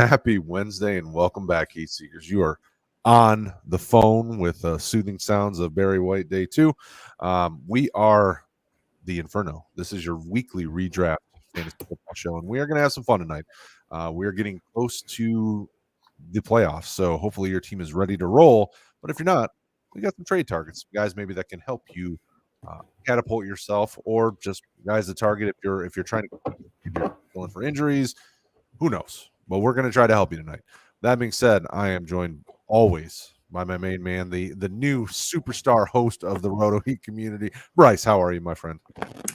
Happy Wednesday and welcome back, Heat Seekers. You are on the phone with soothing sounds of Barry White Day 2. We are the Inferno. This is your weekly redraft fantasy football show, and we are going to have some fun tonight. We are getting close to the playoffs, so hopefully your team is ready to roll. But if you're not, we got some trade targets, guys maybe that can help you catapult yourself, or just guys to target if you're trying to if you're going for injuries. Who knows? But we're going to try to help you tonight. That being said, I am joined always by my main man, the new superstar host of the Roto Heat community. Bryce, how are you, my friend?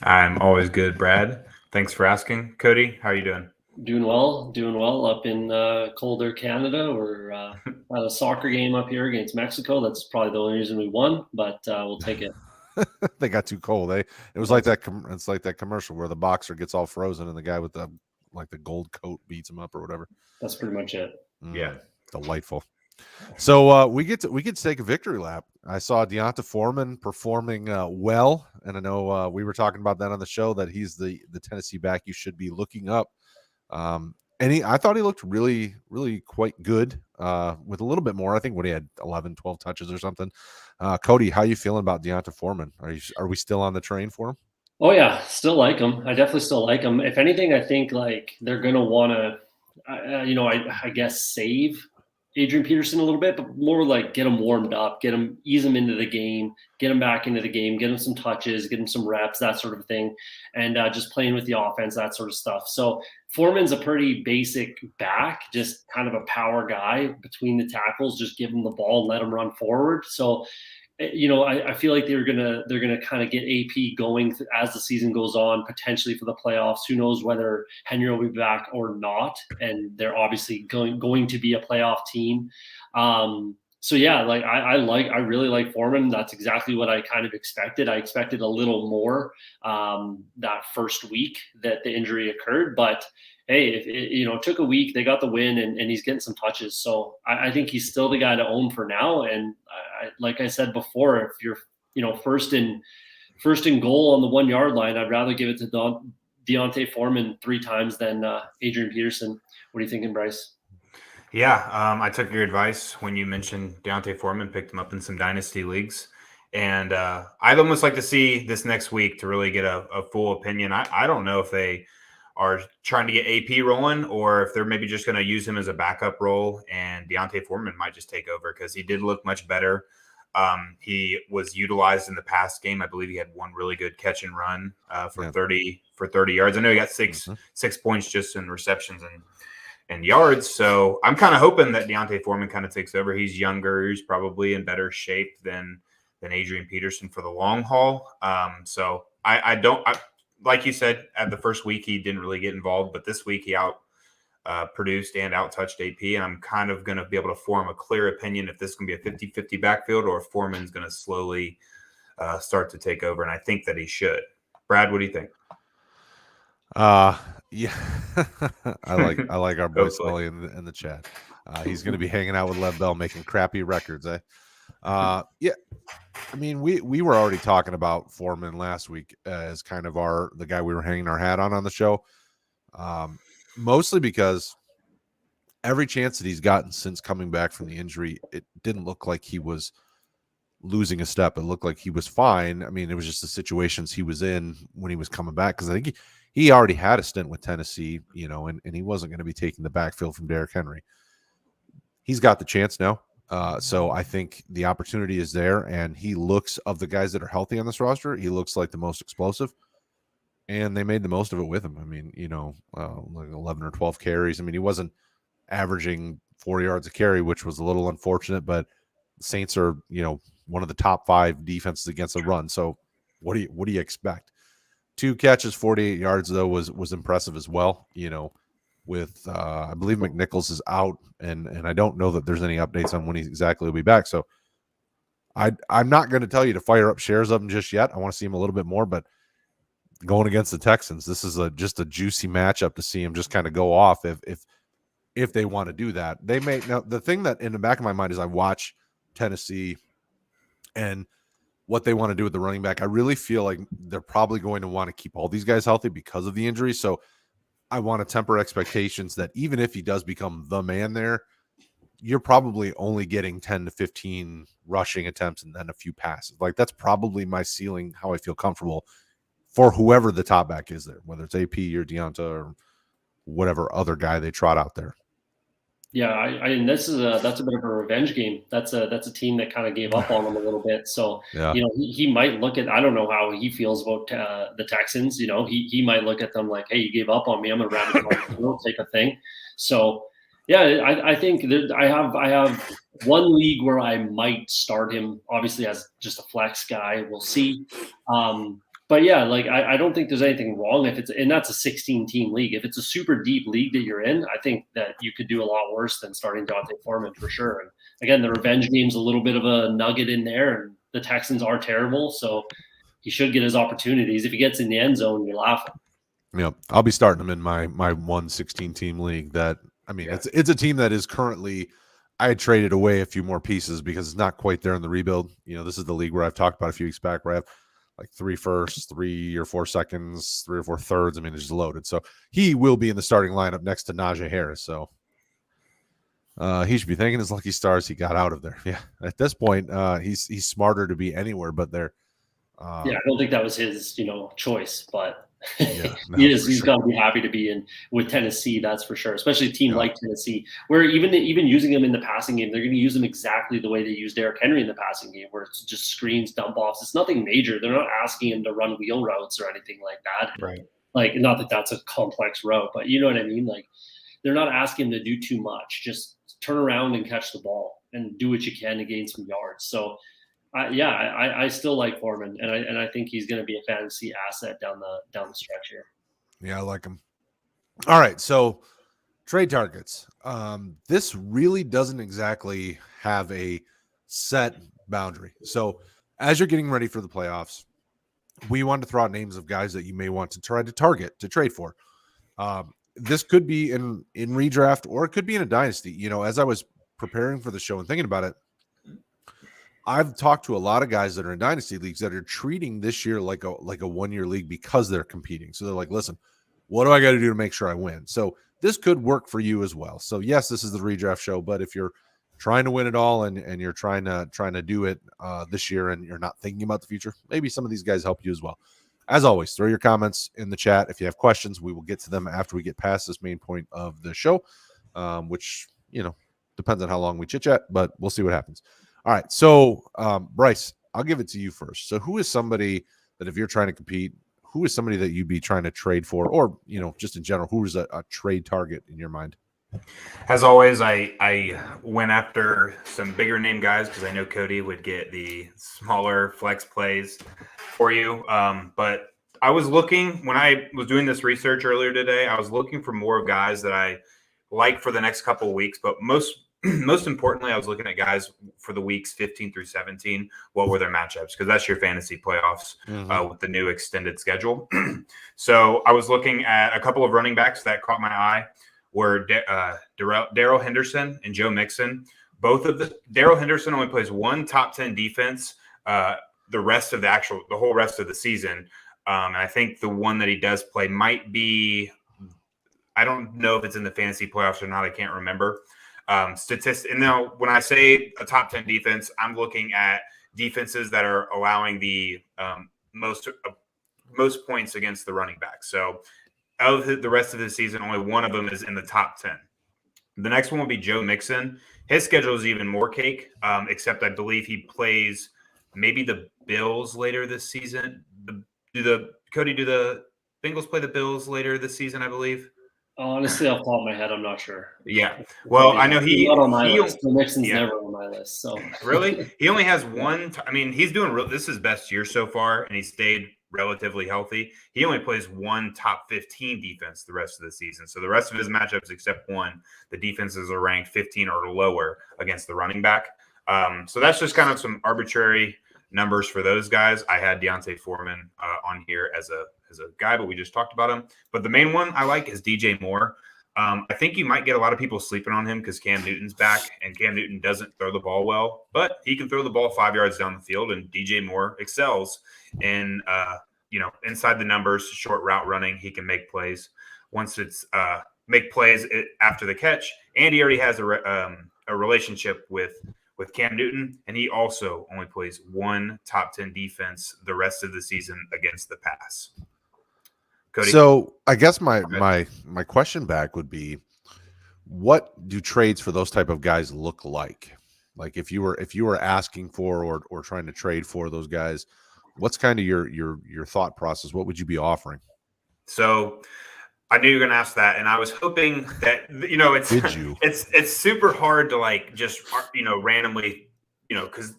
I'm always good, Brad. Thanks for asking. Cody, how are you doing? Doing well up in colder Canada. We're at a soccer game up here against Mexico. That's probably the only reason we won, but we'll take it. They got too cold, eh? It was like that. It's like that commercial where the boxer gets all frozen and the guy with the gold coat beats him up or whatever. That's pretty much it. Yeah, delightful. So we get to take a victory lap. I saw Deonta Foreman performing well, and I know we were talking about that on the show, that he's the Tennessee back you should be looking up. And I thought he looked really, really quite good with a little bit more. I think when he had 11, 12 touches or something. Cody, how you feeling about Deonta Foreman? Are we still on the train for him? Oh yeah, still like him. I definitely still like him. If anything, I think like they're gonna want to, I guess save Adrian Peterson a little bit, but more like get him warmed up, ease him into the game, get him back into the game, get him some touches, get him some reps, that sort of thing, and just playing with the offense, that sort of stuff. So Foreman's a pretty basic back, just kind of a power guy between the tackles. Just give him the ball, let him run forward. So I feel like they're gonna kind of get AP going as the season goes on, potentially for the playoffs. Who knows whether Henry will be back or not? And they're obviously going to be a playoff team. So yeah, like I really like Foreman. That's exactly what I kind of expected. I expected a little more that first week that the injury occurred, but hey, if it took a week, they got the win, and he's getting some touches. So I think he's still the guy to own for now. And like I said before, if you're first in goal on the 1 yard line, I'd rather give it to Deontay Foreman 3 times than Adrian Peterson. What are you thinking, Bryce? Yeah, I took your advice when you mentioned Deontay Foreman, picked him up in some dynasty leagues. And I'd almost like to see this next week to really get a full opinion. I don't know if they are trying to get AP rolling, or if they're maybe just going to use him as a backup role, and Deontay Foreman might just take over, because he did look much better. He was utilized in the past game. I believe he had one really good catch and run for 30 yards. I know he got six points just in receptions and yards. So I'm kind of hoping that Deontay Foreman kind of takes over. He's younger. He's probably in better shape than Adrian Peterson for the long haul. So I don't like you said, at the first week, he didn't really get involved, but this week he produced and out-touched AP, and I'm kind of going to be able to form a clear opinion if this is going to be a 50-50 backfield, or if Foreman's going to slowly start to take over, and I think that he should. Brad, what do you think? Yeah, I like our boy Sully in the chat. He's going to be hanging out with Lev Bell making crappy records, eh? Yeah. I mean, we were already talking about Foreman last week as kind of the guy we were hanging our hat on the show, mostly because every chance that he's gotten since coming back from the injury, it didn't look like he was losing a step. It looked like he was fine. I mean, it was just the situations he was in when he was coming back, because I think he already had a stint with Tennessee, and he wasn't going to be taking the backfield from Derrick Henry. He's got the chance now. So I think the opportunity is there, and he looks, of the guys that are healthy on this roster, he looks like the most explosive, and they made the most of it with him. I mean, like 11 or 12 carries. I mean, he wasn't averaging 4 yards a carry, which was a little unfortunate, but the Saints are, one of the top 5 defenses against the run. So what do you expect? 2 catches, 48 yards though was impressive as well, with I believe McNichols is out, and I don't know that there's any updates on when he exactly will be back. So I'm not going to tell you to fire up shares of him just yet. I want to see him a little bit more, but going against the Texans, this is just a juicy matchup to see him just kind of go off if they want to do that. They may. Now, the thing that in the back of my mind is I watch Tennessee and what they want to do with the running back. I really feel like they're probably going to want to keep all these guys healthy because of the injury. So I want to temper expectations that even if he does become the man there, you're probably only getting 10 to 15 rushing attempts and then a few passes. Like that's probably my ceiling, how I feel comfortable for whoever the top back is there, whether it's AP or Deonta or whatever other guy they trot out there. Yeah, and that's a bit of a revenge game. That's a team that kind of gave up on him a little bit. So Yeah. he might look at, I don't know how he feels about the Texans. He might look at them like, hey, you gave up on me. I'm gonna ram it take a thing. So yeah, I think I have one league where I might start him, obviously as just a flex guy. We'll see. But yeah, like I don't think there's anything wrong and that's a 16-team league. If it's a super deep league that you're in, I think that you could do a lot worse than starting Deontay Foreman for sure. And again, the revenge game's a little bit of a nugget in there, and the Texans are terrible, so he should get his opportunities. If he gets in the end zone, you're laughing. Yeah, I'll be starting him in my 16-team league. That it's a team that is currently. I had traded away a few more pieces because it's not quite there in the rebuild. This is the league where I've talked about a few weeks back where I have like 3 firsts, 3 or 4 seconds, 3 or 4 thirds. I mean, it's just loaded. So he will be in the starting lineup next to Najee Harris. So he should be thanking his lucky stars he got out of there. Yeah, at this point, he's smarter to be anywhere but there. I don't think that was his, choice, but yeah, no, he's got to be happy to be in with Tennessee. That's for sure. Especially a team like Tennessee, where even using him in the passing game, they're going to use him exactly the way they use Derrick Henry in the passing game, where it's just screens, dump offs. It's nothing major. They're not asking him to run wheel routes or anything like that. Right. Like, not that that's a complex route, but you know what I mean? Like, they're not asking him to do too much. Just turn around and catch the ball and do what you can to gain some yards. So, I still like Foreman, and I think he's going to be a fantasy asset down the stretch here. Yeah, I like him. All right, so trade targets. This really doesn't exactly have a set boundary. So as you're getting ready for the playoffs, we want to throw out names of guys that you may want to try to target to trade for. This could be in redraft, or it could be in a dynasty. As I was preparing for the show and thinking about it, I've talked to a lot of guys that are in dynasty leagues that are treating this year like a 1-year league because they're competing. So they're like, listen, what do I got to do to make sure I win? So this could work for you as well. So yes, this is the redraft show, but if you're trying to win it all and you're trying to do it this year and you're not thinking about the future, maybe some of these guys help you as well. As always, throw your comments in the chat. If you have questions, we will get to them after we get past this main point of the show, which, depends on how long we chit chat, but we'll see what happens. All right, so Bryce, I'll give it to you first. So who is somebody that if you're trying to compete, who is somebody that you'd be trying to trade for, or just in general, who is a trade target in your mind? As always, I went after some bigger name guys because I know Cody would get the smaller flex plays for you. But I was looking, when I was doing this research earlier today, I was looking for more guys that I like for the next couple of weeks, but most importantly, I was looking at guys for the weeks 15 through 17. What were their matchups? Because that's your fantasy playoffs with the new extended schedule. So I was looking at a couple of running backs that caught my eye were Daryl Henderson and Joe Mixon. Both of Daryl Henderson only plays one top 10 defense the whole rest of the season. And I think the one that he does play might be, I don't know if it's in the fantasy playoffs or not. I can't remember. And now when I say a top 10 defense, I'm looking at defenses that are allowing the most points against the running back. So of the rest of the season, only one of them is in the top 10. The next one will be Joe Mixon. His schedule is even more cake, except I believe he plays maybe the Bills later this season. Do the Bengals play the Bills later this season, I believe? Honestly, off the top of my head, I'm not sure. Yeah. Well, I know he's not on my list. So Nixon's never on my list. So really, he only has one. He's doing this is his best year so far, and he stayed relatively healthy. He only plays one top 15 defense the rest of the season. So the rest of his matchups, except one, the defenses are ranked 15 or lower against the running back. So that's just kind of some arbitrary numbers for those guys. I had Deontay Foreman on here as a guy, but we just talked about him. But the main one I like is DJ Moore. I think you might get a lot of people sleeping on him because Cam Newton's back, and Cam Newton doesn't throw the ball well, but he can throw the ball 5 yards down the field, and DJ Moore excels in inside the numbers, short route running. He can make plays. once it's make plays after the catch. And he already has a relationship with Cam Newton, and he also only plays one top 10 defense the rest of the season against the pass. Cody? So I guess my question back would be, what do trades for those type of guys look like? Like if you were asking for or trying to trade for those guys, what's kind of your thought process? What would you be offering? So I knew you were going to ask that, and I was hoping that it's super hard to like just randomly because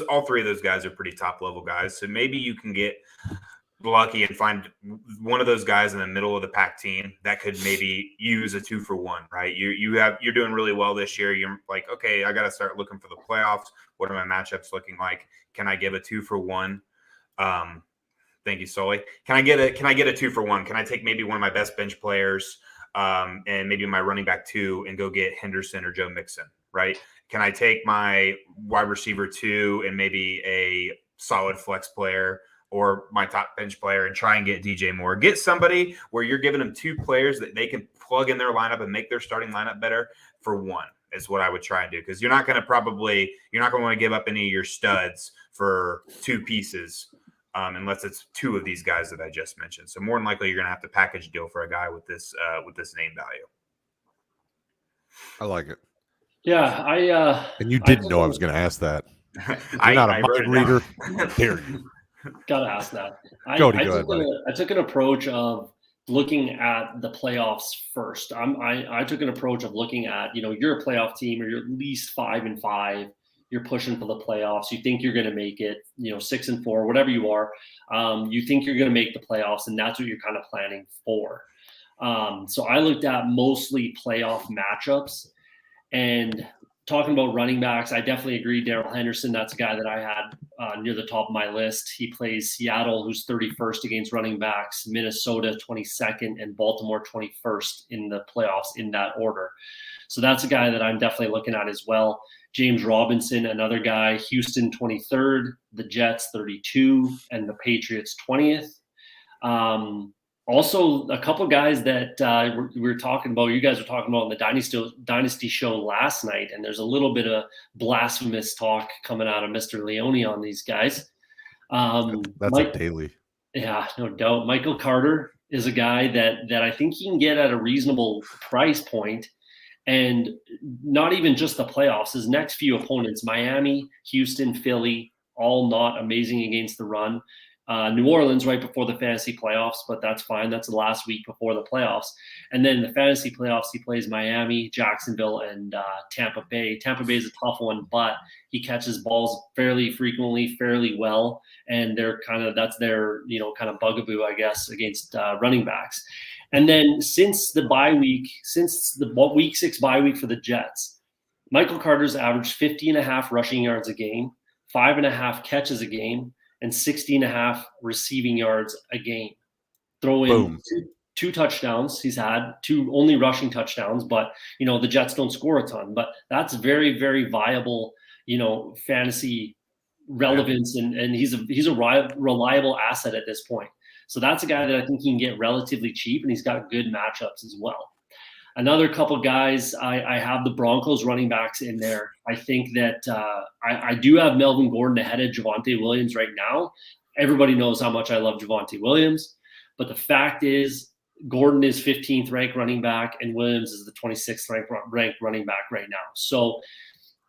all three of those guys are pretty top level guys. So maybe you can get lucky and find one of those guys in the middle of the pack team that could maybe use a 2-for-1, right? You're doing really well this year. You're like, okay, I got to start looking for the playoffs. What are my matchups looking like? Can I give a 2-for-1? Thank you, Sully. Can I get a 2-for-1? Can I take maybe one of my best bench players and maybe my running back 2 and go get Henderson or Joe Mixon, right? Can I take my wide receiver 2 and maybe a solid flex player or my top bench player and try and get DJ Moore? Get somebody where you're giving them 2 players that they can plug in their lineup and make their starting lineup better for 1 is what I would try and do. Because you're not going to want to give up any of your studs for 2 pieces unless it's 2 of these guys that I just mentioned. So more than likely you're going to have to package a deal for a guy with this name value. I like it. Yeah, and you didn't know I was going to ask that. You're not a mind reader. Dare you? Gotta ask that. Cody, go ahead, buddy. I took an approach of looking at the playoffs first. I took an approach of looking at, you're a playoff team, or you're at least 5-5. You're pushing for the playoffs. You think you're going to make it, 6-4, whatever you are. You think you're going to make the playoffs, and that's what you're kind of planning for. So I looked at mostly playoff matchups, and talking about running backs, I definitely agree. Daryl Henderson, that's a guy that I had near the top of my list. He plays Seattle, who's 31st against running backs, Minnesota 22nd, and Baltimore 21st in the playoffs in that order. So that's a guy that I'm definitely looking at as well. James Robinson, another guy, Houston 23rd, the Jets 32, and the Patriots 20th. Also, a couple guys that we were talking about, you guys were talking about in the Dynasty show last night, and there's a little bit of blasphemous talk coming out of Mr. Leone on these guys. That's a daily. Yeah, no doubt. Michael Carter is a guy that I think he can get at a reasonable price point, and not even just the playoffs. His next few opponents, Miami, Houston, Philly, all not amazing against the run. New Orleans right before the fantasy playoffs, but that's fine. That's the last week before the playoffs. And then the fantasy playoffs, he plays Miami, Jacksonville, and Tampa Bay. Tampa Bay is a tough one, but he catches balls fairly frequently, fairly well. And that's their, kind of bugaboo, I guess, against running backs. And then since the week 6 bye week for the Jets, Michael Carter's averaged 50.5 rushing yards a game, 5.5 catches a game, and 60.5 receiving yards a game. Throw in two touchdowns. He's had 2 only rushing touchdowns, but the Jets don't score a ton. But that's very, very viable, fantasy relevance, and he's a reliable asset at this point. So that's a guy that I think he can get relatively cheap, and he's got good matchups as well. Another couple guys, I have the Broncos running backs in there. I think that I do have Melvin Gordon ahead of Javonte Williams right now. Everybody knows how much I love Javonte Williams. But the fact is, Gordon is 15th ranked running back, and Williams is the 26th ranked running back right now. So,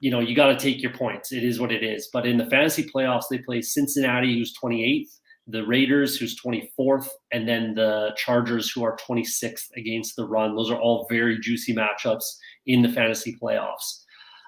you got to take your points. It is what it is. But in the fantasy playoffs, they play Cincinnati, who's 28th. The Raiders, who's 24th, and then the Chargers, who are 26th against the run. Those are all very juicy matchups in the fantasy playoffs.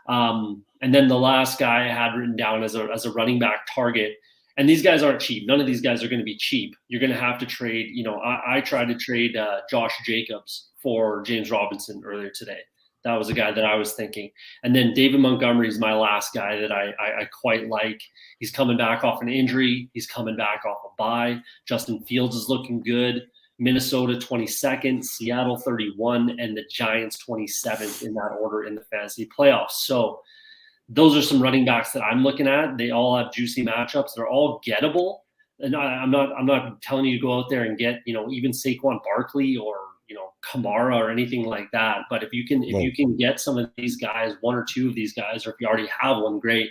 And then the last guy I had written down as a running back target, and these guys aren't cheap. None of these guys are going to be cheap. You're going to have to trade. I tried to trade Josh Jacobs for James Robinson earlier today. That was a guy that I was thinking. And then David Montgomery is my last guy that I quite like. He's coming back off an injury. He's coming back off a bye. Justin Fields is looking good. Minnesota 22nd, Seattle 31, and the Giants 27th in that order in the fantasy playoffs. So those are some running backs that I'm looking at. They all have juicy matchups. They're all gettable. And I'm not telling you to go out there and get, even Saquon Barkley or, Kamara or anything like that. But if you can get some of these guys, one or two of these guys, or if you already have one, great.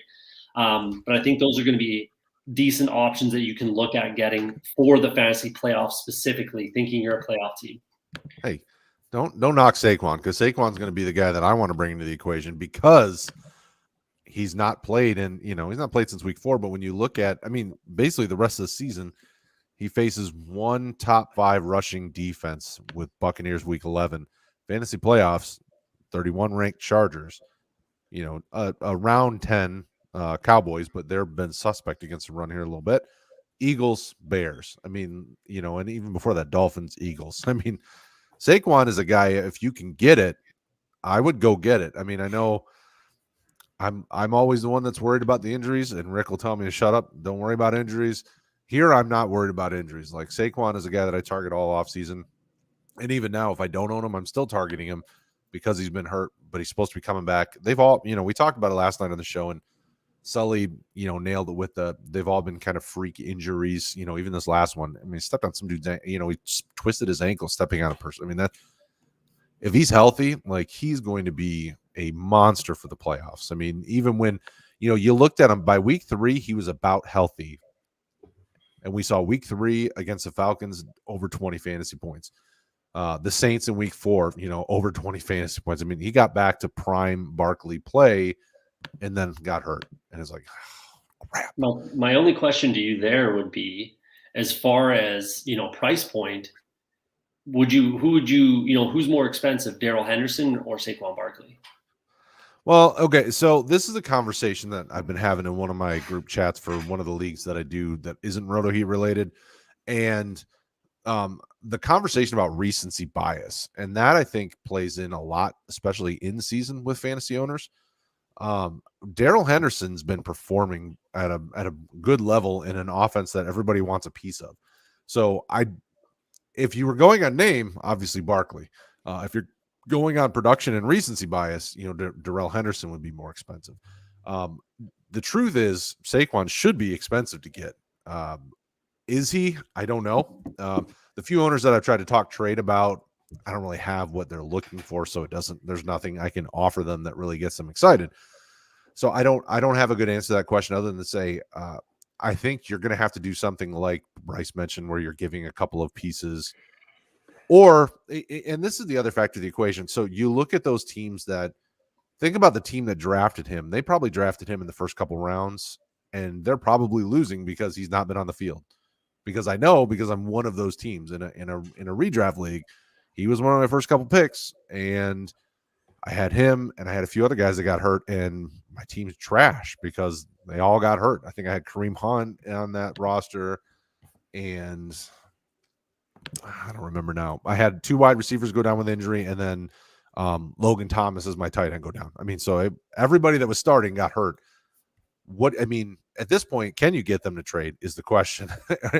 But I think those are going to be decent options that you can look at getting for the fantasy playoffs, specifically thinking you're a playoff team. Hey, don't knock Saquon, because Saquon's going to be the guy that I want to bring into the equation, because he's not played he's not played since week 4. But when you look at, basically the rest of the season, he faces one top 5 rushing defense with Buccaneers week 11, fantasy playoffs, 31 ranked Chargers, a round 10 Cowboys, but they've been suspect against the run here a little bit. Eagles, Bears. And even before that, Dolphins, Eagles. Saquon is a guy, if you can get it, I would go get it. I know I'm always the one that's worried about the injuries, and Rick will tell me to shut up. Don't worry about injuries. Here, I'm not worried about injuries. Like, Saquon is a guy that I target all offseason. And even now, if I don't own him, I'm still targeting him because he's been hurt, but he's supposed to be coming back. They've all, we talked about it last night on the show, and Sully, nailed it with they've all been kind of freak injuries, even this last one. He stepped on some dude's, he twisted his ankle stepping on a person. If he's healthy, like, he's going to be a monster for the playoffs. Even when, you looked at him by week 3, he was about healthy. And we saw week 3 against the Falcons, over 20 fantasy points. The Saints in week 4, over 20 fantasy points. He got back to prime Barkley play and then got hurt. And it's like, oh, crap. Well, my only question to you there would be, as far as, price point, who's more expensive, Daryl Henderson or Saquon Barkley? Well, okay, so this is a conversation that I've been having in one of my group chats for one of the leagues that I do that isn't Roto Heat related, and the conversation about recency bias, and that I think plays in a lot, especially in season with fantasy owners. Daryl Henderson's been performing at a good level in an offense that everybody wants a piece of. So if you were going on name, obviously Barkley. If you're going on production and recency bias, Darrell Henderson would be more expensive. The truth is, Saquon should be expensive to get. Is he? I don't know. The few owners that I've tried to talk trade about, I don't really have what they're looking for, so there's nothing I can offer them that really gets them excited. So I don't have a good answer to that question, other than to say, I think you're going to have to do something like Bryce mentioned, where you're giving a couple of pieces. Or, and this is the other factor of the equation. So you look at those teams think about the team that drafted him. They probably drafted him in the first couple rounds, and they're probably losing because he's not been on the field. Because I'm one of those teams in a redraft league. He was one of my first couple picks, and I had him, and I had a few other guys that got hurt, and my team's trash because they all got hurt. I think I had Kareem Hunt on that roster, and I don't remember now. I had 2 wide receivers go down with injury, and then Logan Thomas as my tight end go down. So everybody that was starting got hurt. At this point, can you get them to trade is the question.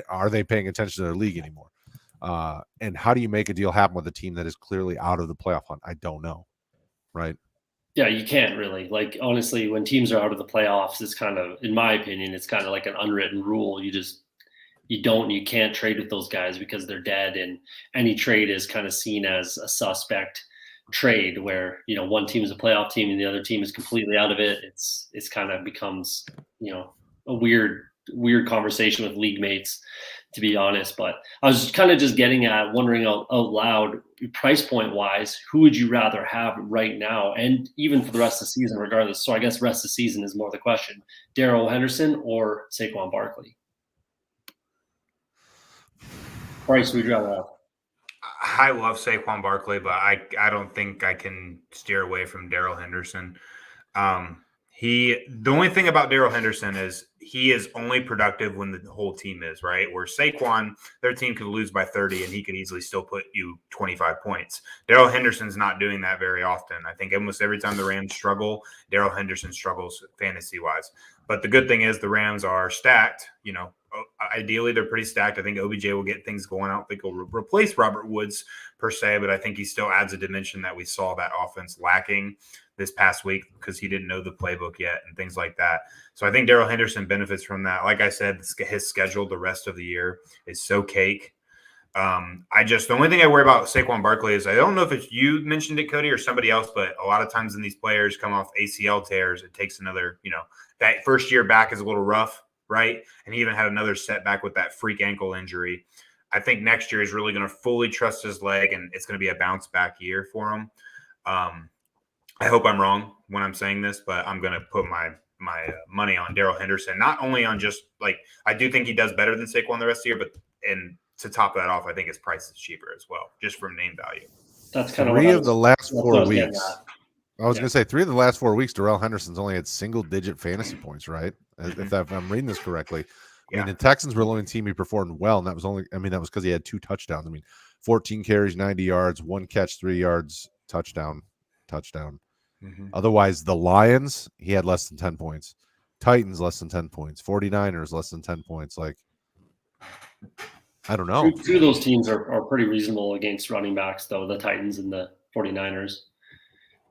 Are they paying attention to their league anymore? And how do you make a deal happen with a team that is clearly out of the playoff hunt? I don't know. Right. Yeah, you can't really. Like, honestly, when teams are out of the playoffs, it's kind of, in my opinion, it's kind of like an unwritten rule. You can't trade with those guys because they're dead, and any trade is kind of seen as a suspect trade where, one team is a playoff team and the other team is completely out of it. It's kind of becomes, a weird conversation with league mates, to be honest. But I was kind of just wondering out loud, price point wise, who would you rather have right now, and even for the rest of the season, regardless? So I guess rest of the season is more the question: Daryl Henderson or Saquon Barkley? Bryce, who would you rather have? I love Saquon Barkley, but I don't think I can steer away from Daryl Henderson. The only thing about Daryl Henderson is he is only productive when the whole team is, right? Where Saquon, their team could lose by 30 and he could easily still put you 25 points. Daryl Henderson's not doing that very often. I think almost every time the Rams struggle, Daryl Henderson struggles fantasy-wise. But the good thing is the Rams are stacked. Ideally, they're pretty stacked. I think OBJ will get things going. I don't think he'll replace Robert Woods per se, but I think he still adds a dimension that we saw that offense lacking this past week because he didn't know the playbook yet and things like that. So I think Daryl Henderson benefits from that. Like I said, his schedule the rest of the year is so cake The only thing I worry about Saquon Barkley is I don't know if it's you mentioned it, Cody, or somebody else, but a lot of times when these players come off ACL tears, it takes another, that first year back is a little rough, right? And he even had another setback with that freak ankle injury. I think next year he's really going to fully trust his leg, and it's going to be a bounce back year for him. I hope I'm wrong when I'm saying this, but I'm going to put my money on Daryl Henderson, not only on just I do think he does better than Saquon the rest of the year, but to top that off, I think his price is cheaper as well, just from name value. That's kind of 3 of the last 4 weeks. I was Yeah. going to say 3 of the last 4 weeks, Daryl Henderson's only had single-digit fantasy points, right? If I'm reading this correctly. I mean, the Texans were the only team he performed well, and that was because he had 2 touchdowns. 14 carries, 90 yards, 1 catch, 3 yards, touchdown. Mm-hmm. Otherwise, the Lions, he had less than 10 points. Titans, less than 10 points. 49ers, less than 10 points. I don't know. 2 of those teams are pretty reasonable against running backs, though, the Titans and the 49ers.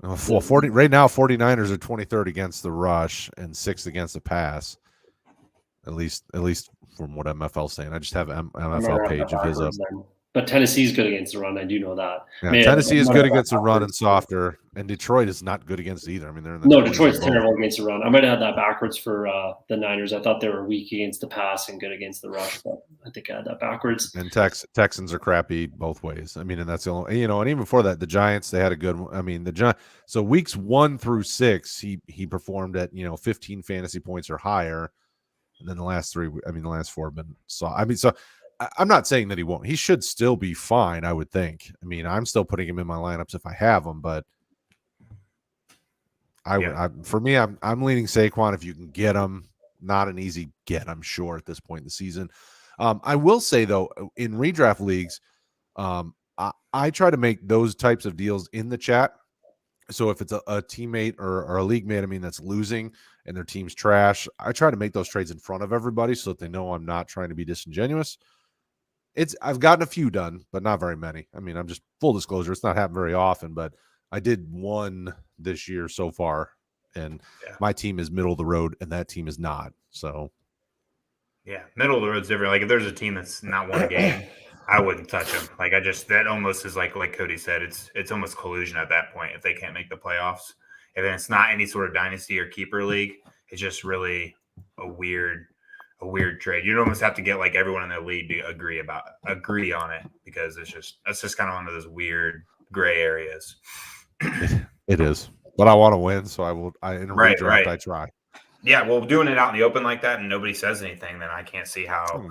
Well, 40 right now, 49ers are 23rd against the rush and 6th against the pass. At least from what MFL's saying. I just have MFL page of his up. But Tennessee's good against the run. I do know that. Yeah, Tennessee is good against the run and softer, and Detroit is not good against either. They're in the Detroit's terrible against the run. I might have that backwards for the Niners. I thought they were weak against the pass and good against the rush, but I think I had that backwards. And Texans are crappy both ways. And that's the only, and even before that, the Giants, they had a good one. So weeks 1 through 6, he performed at 15 fantasy points or higher, and then the last 3, the last 4 have been so. I'm not saying that he won't. He should still be fine, I would think. I'm still putting him in my lineups if I have him, but for me, I'm leaning Saquon if you can get him. Not an easy get, I'm sure, at this point in the season. I will say, though, in redraft leagues, I try to make those types of deals in the chat. So if it's a teammate or a league mate, that's losing and their team's trash, I try to make those trades in front of everybody so that they know I'm not trying to be disingenuous. I've gotten a few done, but not very many. I'm just full disclosure. It's not happened very often, but I did 1 this year so far, and my team is middle of the road, and that team is not. So, yeah, middle of the road's different. If there's a team that's not won a game, I wouldn't touch them. That almost is like Cody said. It's almost collusion at that point if they can't make the playoffs. And then it's not any sort of dynasty or keeper league. It's just really a weird trade. You'd almost have to get everyone in the league to agree on it, because that's just kind of one of those weird gray areas. It is, but I want to win, so in a redraft, I try. Yeah, well, doing it out in the open like that and nobody says anything, then I can't see how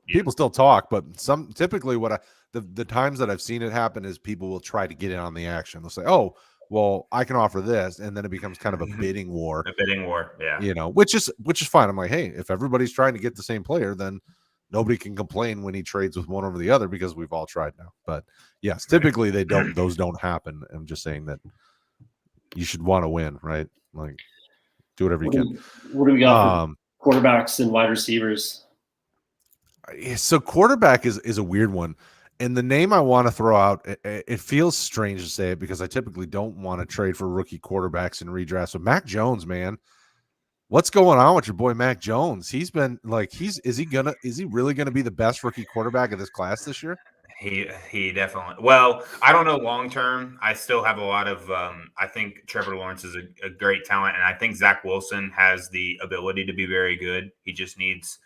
people still talk. But typically the times that I've seen it happen is people will try to get in on the action. They'll say, "Oh, well, I can offer this," and then it becomes kind of a bidding war. Yeah. Which is fine. I'm like, hey, if everybody's trying to get the same player, then nobody can complain when he trades with one over the other, because we've all tried now. But yes, typically those don't happen. I'm just saying that you should want to win, right? Do whatever you can. What do we got for quarterbacks and wide receivers? So quarterback is a weird one. And the name I want to throw out, it feels strange to say it because I typically don't want to trade for rookie quarterbacks in redrafts. So Mac Jones, man, what's going on with your boy Mac Jones? He's been is he really gonna be the best rookie quarterback of this class this year? He definitely. Well, I don't know long term. I still have a lot of. I think Trevor Lawrence is a great talent, and I think Zach Wilson has the ability to be very good. He just needs.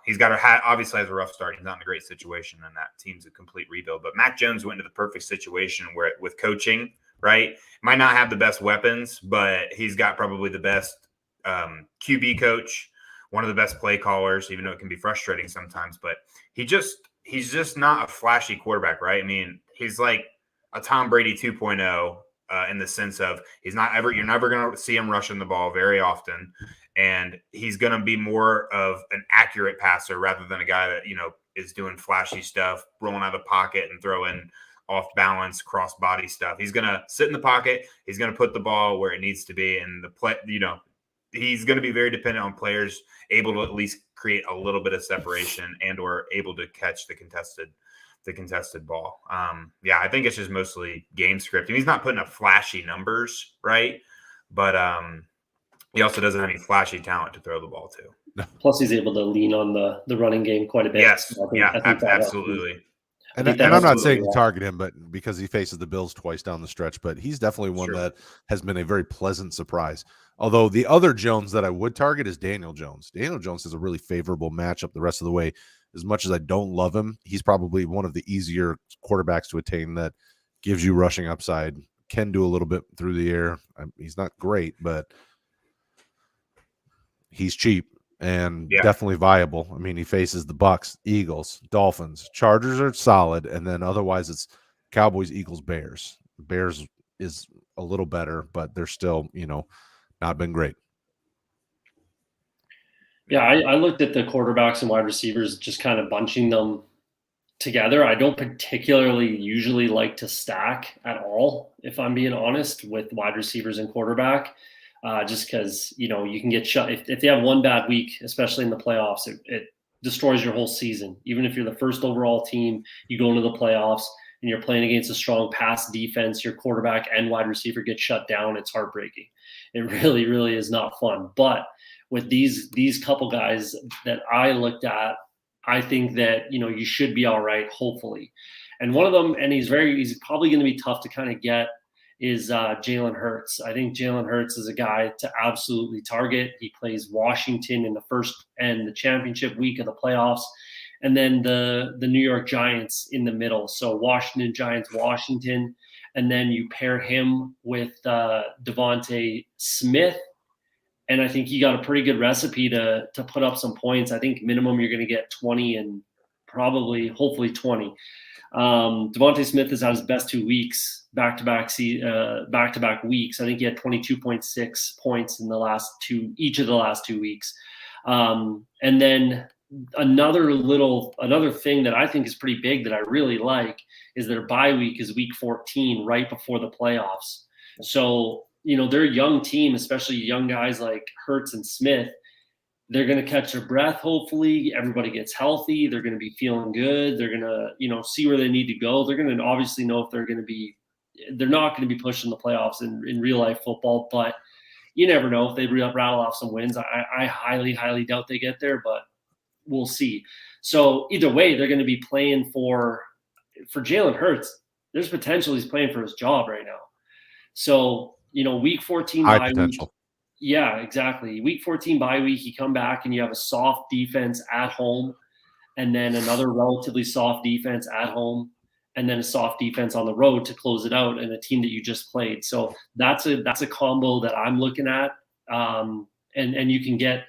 He's got obviously has a rough start. He's not in a great situation, and that team's a complete rebuild. But Mac Jones went into the perfect situation where, with coaching, right, might not have the best weapons, but he's got probably the best QB coach, one of the best play callers, even though it can be frustrating sometimes. But he's just not a flashy quarterback, right? He's like a Tom Brady 2.0 in the sense of you're never going to see him rushing the ball very often. And he's going to be more of an accurate passer rather than a guy that, is doing flashy stuff, rolling out of the pocket and throwing off balance, cross body stuff. He's going to sit in the pocket. He's going to put the ball where it needs to be. And he's going to be very dependent on players able to at least create a little bit of separation and or able to catch the contested ball. I think it's just mostly game script. He's not putting up flashy numbers, right? But he also doesn't have any flashy talent to throw the ball to. Plus, he's able to lean on the running game quite a bit. Yes, So I think that absolutely. And I'm not saying to target him, but because he faces the Bills twice down the stretch, but he's definitely one that has been a very pleasant surprise. Although the other Jones that I would target is Daniel Jones. Daniel Jones has a really favorable matchup the rest of the way. As much as I don't love him, he's probably one of the easier quarterbacks to attain that gives you rushing upside, can do a little bit through the air. He's not great, but he's cheap and definitely viable. I mean, he faces the Bucks, Eagles, Dolphins, Chargers are solid, and then otherwise it's Cowboys, Eagles, Bears. Bears is a little better, but they're still, not been great. Yeah, I looked at the quarterbacks and wide receivers, just kind of bunching them together. I don't particularly usually like to stack at all, if I'm being honest, with wide receivers and quarterback. Just because, you can get shut. If they have one bad week, especially in the playoffs, it destroys your whole season. Even if you're the first overall team, you go into the playoffs and you're playing against a strong pass defense, your quarterback and wide receiver get shut down. It's heartbreaking. It really, really is not fun. But with these couple guys that I looked at, I think that, you should be all right, hopefully. And one of them, and he's probably going to be tough to kind of get, is Jalen Hurts. I think Jalen Hurts is a guy to absolutely target. He plays Washington in the first and the championship week of the playoffs, and then the New York Giants in the middle. So Washington Giants, Washington, and then you pair him with Devonta Smith, and I think you got a pretty good recipe to put up some points. I think minimum you're going to get 20 and hopefully 20. Devonta Smith has had his best 2 weeks, back-to-back weeks. I think he had 22.6 points in each of the last 2 weeks. And then another thing that I think is pretty big that I really like is their bye week is week 14, right before the playoffs. So, they're a young team, especially young guys like Hurts and Smith. They're going to catch their breath. Hopefully everybody gets healthy. They're going to be feeling good. They're going to, see where they need to go. They're going to obviously know if they're not going to be pushing the playoffs in real life football, but you never know if they rattle off some wins. I highly, highly doubt they get there, but we'll see. So either way, they're going to be playing for Jalen Hurts. There's potential he's playing for his job right now. So, week 14 high potential. Yeah, exactly. Week 14 bye week, you come back and you have a soft defense at home, and then another relatively soft defense at home, and then a soft defense on the road to close it out, and a team that you just played. So that's a combo that I'm looking at. And you can get.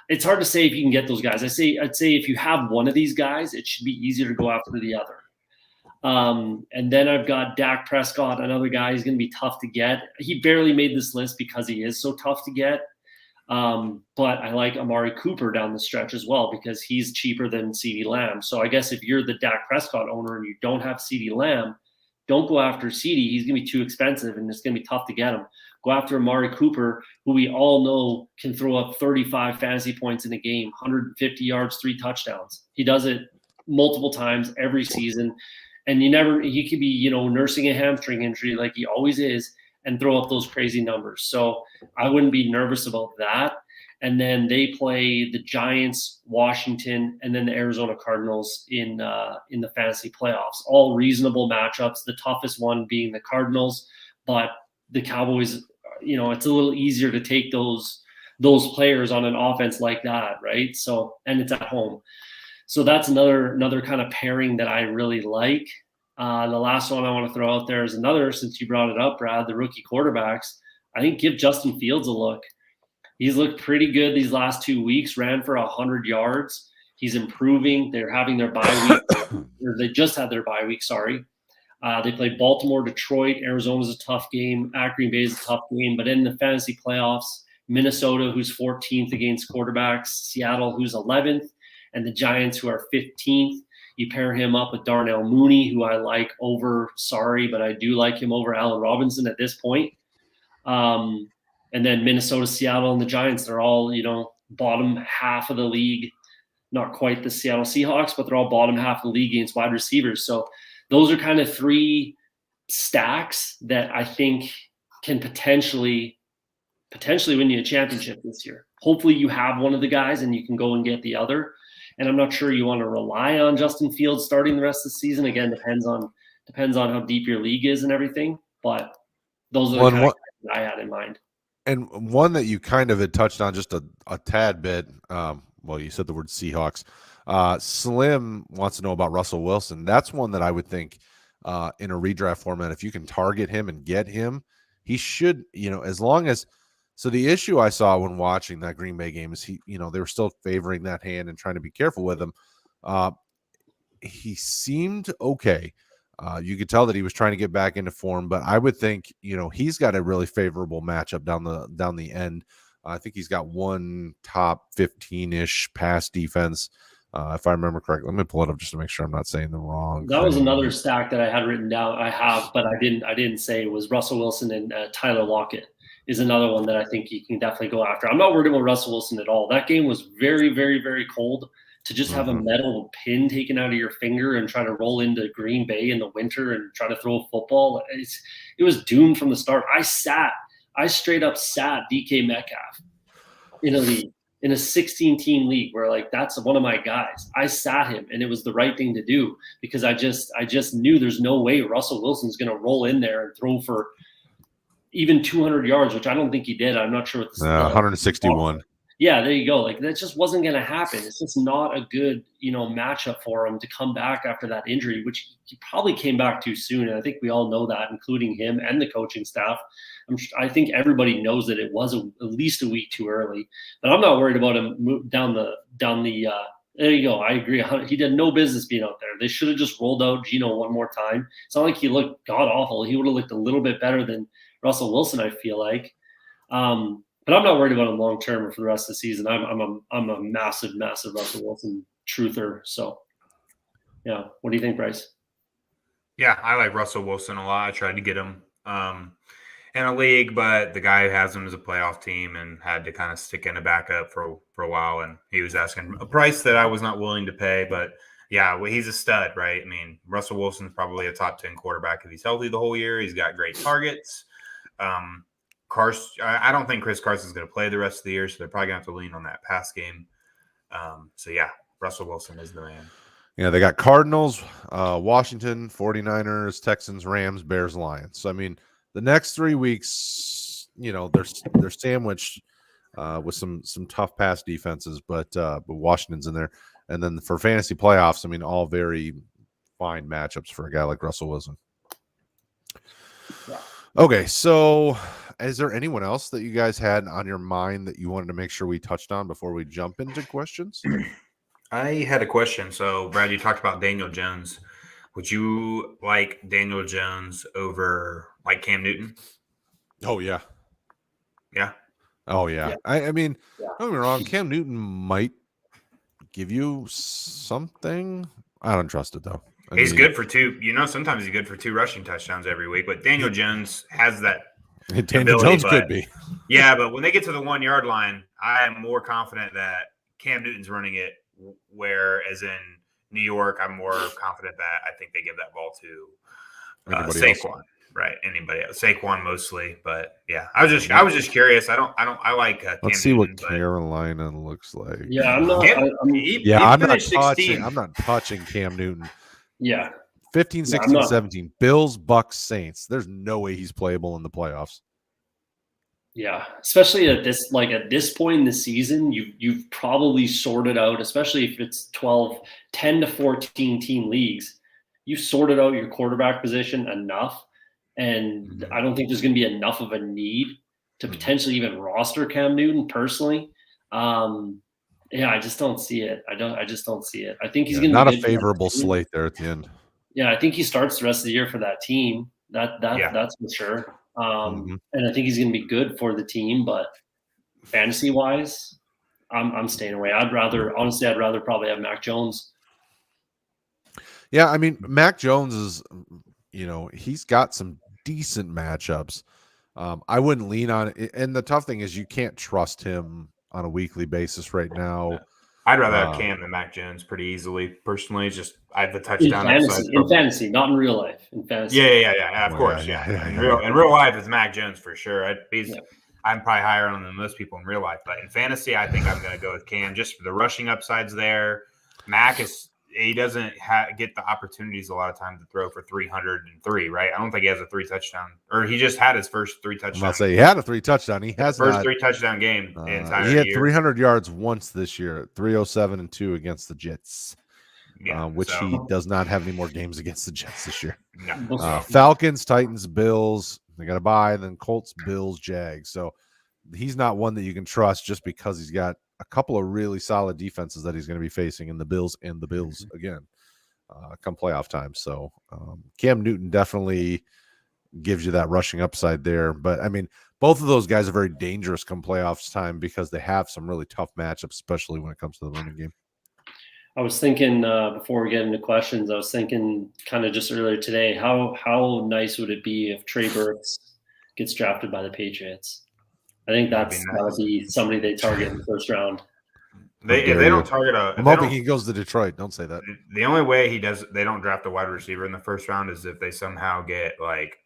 It's hard to say if you can get those guys. I'd say if you have one of these guys, it should be easier to go after the other. And then I've got Dak Prescott, another guy. He's going to be tough to get. He barely made this list because he is so tough to get. But I like Amari Cooper down the stretch as well because he's cheaper than CeeDee Lamb. So I guess if you're the Dak Prescott owner and you don't have CeeDee Lamb, don't go after CeeDee. He's going to be too expensive and it's going to be tough to get him. Go after Amari Cooper, who we all know can throw up 35 fantasy points in a game, 150 yards, 3 touchdowns. He does it multiple times every season. And he could be, nursing a hamstring injury like he always is and throw up those crazy numbers. So I wouldn't be nervous about that. And then they play the Giants, Washington, and then the Arizona Cardinals in the fantasy playoffs. All reasonable matchups, the toughest one being the Cardinals. But the Cowboys, it's a little easier to take those players on an offense like that, right? So, and it's at home. So that's another kind of pairing that I really like. The last one I want to throw out there is another, since you brought it up, Brad, the rookie quarterbacks. I think give Justin Fields a look. He's looked pretty good these last 2 weeks, ran for 100 yards. He's improving. They're having their bye week. Or they just had their bye week, sorry. They play Baltimore, Detroit. Arizona's a tough game. Green Bay is a tough game. But in the fantasy playoffs, Minnesota, who's 14th against quarterbacks, Seattle, who's 11th, and the Giants, who are 15th. You pair him up with Darnell Mooney, who I like but I do like him over Allen Robinson at this point. And then Minnesota, Seattle, and the Giants, they're all, bottom half of the league. Not quite the Seattle Seahawks, but they're all bottom half of the league against wide receivers. So those are kind of 3 stacks that I think can potentially potentially win you a championship this year. Hopefully you have one of the guys and you can go and get the other. And I'm not sure you want to rely on Justin Fields starting the rest of the season. Again, depends on how deep your league is and everything. But those are the kind of guys I had in mind. And one that you kind of had touched on just a tad bit. Well, you said the word Seahawks. Slim wants to know about Russell Wilson. That's one that I would think in a redraft format, if you can target him and get him, he should, as long as. So the issue I saw when watching that Green Bay game is they were still favoring that hand and trying to be careful with him. He seemed okay. You could tell that he was trying to get back into form, but I would think, he's got a really favorable matchup down the end. I think he's got one top 15-ish pass defense, if I remember correctly. Let me pull it up just to make sure I'm not saying the wrong thing. Was another stack that I had written down. I have, but I didn't say it was Russell Wilson and Tyler Lockett is another one that I think you can definitely go after. I'm not worried about Russell Wilson at all. That game was very, very, very cold. To just have a metal pin taken out of your finger and try to roll into Green Bay in the winter and try to throw a football, it was doomed from the start. I straight up sat DK Metcalf in a league, in a 16-team league where that's one of my guys. I sat him, and it was the right thing to do because I just knew there's no way Russell Wilson's going to roll in there and throw for even 200 yards, which I don't think he did. I'm not sure what the 161. Yeah, there you go. That just wasn't going to happen. It's just not a good, matchup for him to come back after that injury, which he probably came back too soon. And I think we all know that, including him and the coaching staff. I think everybody knows that it was at least a week too early. But I'm not worried about him down the. There you go. I agree. He did no business being out there. They should have just rolled out Geno one more time. It's not like he looked god awful. He would have looked a little bit better than Russell Wilson, I feel like. But I'm not worried about him long term or for the rest of the season. I'm a massive Russell Wilson truther. So, yeah. What do you think, Bryce? Yeah, I like Russell Wilson a lot. I tried to get him in a league, but the guy has him as a playoff team and had to kind of stick in a backup for a while. And he was asking a price that I was not willing to pay. But yeah, well, he's a stud, right? I mean, Russell Wilson's probably a top 10 quarterback if he's healthy the whole year. He's got great targets. I don't think Chris Carson's going to play the rest of the year, so they're probably going to have to lean on that pass game. So, yeah, Russell Wilson is the man. Yeah, they got Cardinals, Washington, 49ers, Texans, Rams, Bears, Lions. So, I mean, the next 3 weeks, they're sandwiched with some tough pass defenses, but Washington's in there. And then for fantasy playoffs, I mean, all very fine matchups for a guy like Russell Wilson. Yeah. Okay, so is there anyone else that you guys had on your mind that you wanted to make sure we touched on before we jump into questions? I had a question. So, Brad, you talked about Daniel Jones. Would you like Daniel Jones over Cam Newton? Oh, yeah. Yeah? Oh, yeah. I mean, don't get me wrong, Cam Newton might give you something. I don't trust it, though. He's good for two. Sometimes he's good for 2 rushing touchdowns every week. But Daniel Jones has that Daniel Jones could be. Yeah, but when they get to the 1-yard line, I am more confident that Cam Newton's running it, whereas in New York, I'm more confident that I think they give that ball to Saquon. Right, anybody else? Saquon mostly, but yeah, I was just curious. I like. Let's see what Carolina looks like. Yeah, I'm not. I'm not touching Cam Newton. Yeah. 15, 16, 17. Bills, Bucks, Saints. There's no way he's playable in the playoffs. Yeah, especially at this point in the season, you've probably sorted out, especially if it's 10 to 14 team leagues, you've sorted out your quarterback position enough. And I don't think there's going to be enough of a need to potentially even roster Cam Newton personally. I just don't see it. I just don't see it. I think he's going to not a favorable slate there at the end. Yeah, I think he starts the rest of the year for that team. That's for sure. And I think he's going to be good for the team, but fantasy wise, I'm staying away. I'd rather probably have Mac Jones. Yeah, I mean, Mac Jones is, he's got some decent matchups. I wouldn't lean on it. And the tough thing is you can't trust him on a weekly basis right now. I'd rather have Cam than Mac Jones pretty easily. Personally, just I have the touchdown in fantasy, not in real life. In fantasy, yeah, of course, yeah. In real life, it's Mac Jones for sure. I'm probably higher on him than most people in real life. But in fantasy, I think I'm going to go with Cam just for the rushing upsides there. Mac he doesn't get the opportunities a lot of times to throw for 303, right? I don't think he has a 3 touchdown, or he just had his first 3 touchdown. I'll say he had a 3 touchdown. He has first 3 touchdown game the entire He had year. 300 yards once this year, 307 and 2 against the Jets. Which he does not have any more games against the Jets this year. No. Falcons, Titans, Bills. They got to buy. Then Colts, Bills, Jags. So he's not one that you can trust just because he's got a couple of really solid defenses that he's going to be facing in the Bills again come playoff time. So Cam Newton definitely gives you that rushing upside there. But, I mean, both of those guys are very dangerous come playoffs time because they have some really tough matchups, especially when it comes to the running game. I was thinking before we get into questions, I was thinking kind of just earlier today, how nice would it be if Trey Burks gets drafted by the Patriots? I think that's got to be somebody they target in the first round. If they don't target I'm hoping he goes to Detroit. Don't say that. The only way they don't draft a wide receiver in the first round is if they somehow get like,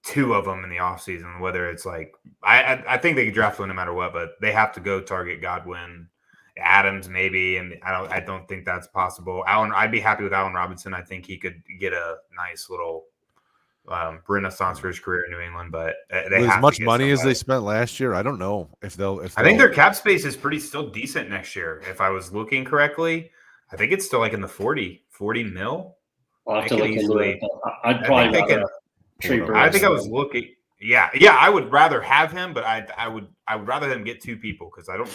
2 of them in the offseason, whether it's like, I think they could draft one no matter what, but they have to go target Godwin, Adams maybe, and I don't think that's possible. I'd be happy with Allen Robinson. I think he could get a nice little renaissance for his career in New England, but they as much money as they spent last year, I don't know if they'll. I think their cap space is still decent next year. If I was looking correctly, I think it's still like in the 40 mil. I'll have to look into it. I'd probably rather Trey Burks. I think I was looking. Yeah, I would rather have him, but I would rather him get 2 people because I don't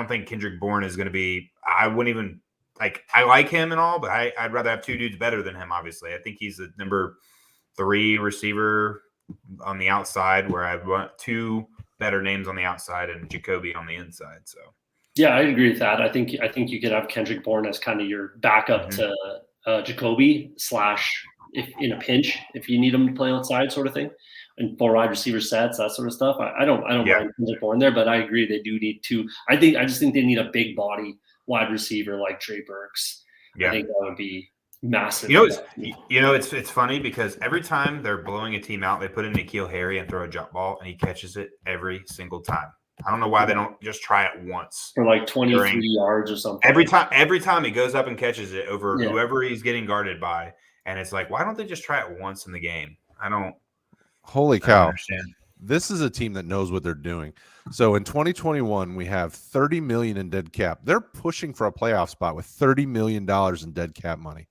think Kendrick Bourne is going to be. I wouldn't even like. I like him and all, but I'd rather have 2 dudes better than him. Obviously, I think he's the number 3 receiver on the outside, where I want 2 better names on the outside and Jacoby on the inside. So yeah, I agree with that. I think you could have Kendrick Bourne as kind of your backup to Jacoby / if in a pinch, if you need him to play outside, sort of thing. And 4 wide receiver sets, that sort of stuff. I don't mind Kendrick Bourne there, but I agree they do need 2. I just think they need a big body wide receiver like Trey Burks. Yeah. I think that would be massive. It's funny because every time they're blowing a team out, they put in N'Keal Harry and throw a jump ball, and he catches it every single time. I don't know why they don't just try it once for like 23 yards or something. Every time he goes up and catches it over whoever he's getting guarded by, and it's like, why don't they just try it once in the game? Holy cow. This is a team that knows what they're doing. So in 2021, we have $30 million in dead cap. They're pushing for a playoff spot with $30 million in dead cap money.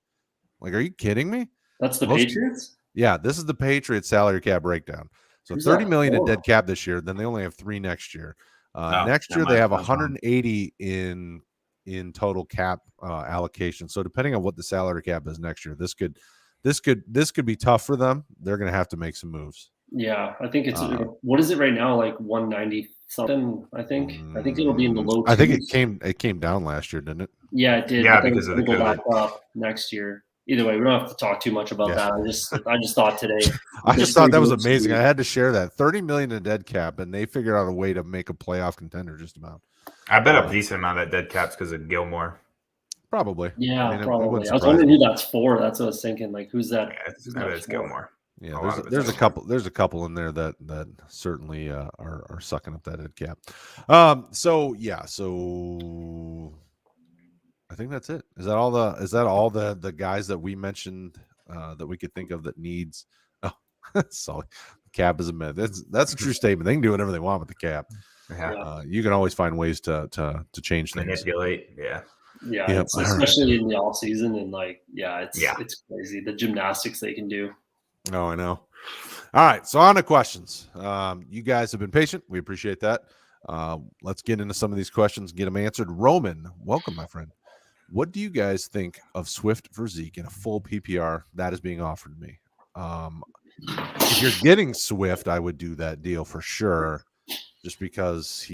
Like, are you kidding me? That's the Patriots? Yeah, this is the Patriots salary cap breakdown. So $30 million in dead cap this year. Then they only have 3 next year. Next year they have 180 in total cap allocation. So depending on what the salary cap is next year, this could be tough for them. They're going to have to make some moves. Yeah, I think it's what is it right now? Like 190 something. I think it'll be in the low. I think it came down last year, didn't it? Yeah, it did. Yeah, because of the go back up next year. Either way, we don't have to talk too much about that. I just thought today. I just thought that was amazing. I had to share that $30 million in dead cap, and they figured out a way to make a playoff contender. Just about. I bet a decent amount of that dead cap's because of Gilmore. Probably. Yeah, probably. I was wondering who that's for. That's what I was thinking. Like, who's that? Yeah, it's Gilmore. Yeah, there's a couple in there that certainly are sucking up that dead cap. So I think that's it. Is that all the guys that we mentioned that we could think of that needs? Oh, sorry, cap is a myth. That's a true statement. They can do whatever they want with the cap. Yeah. You can always find ways to change things. Manipulate. Yeah, especially in the off season and it's crazy the gymnastics they can do. Oh, I know. All right, so on to questions. You guys have been patient. We appreciate that. Let's get into some of these questions, get them answered. Roman, welcome, my friend. What do you guys think of Swift for Zeke in a full PPR that is being offered to me? If you're getting Swift, I would do that deal for sure, just because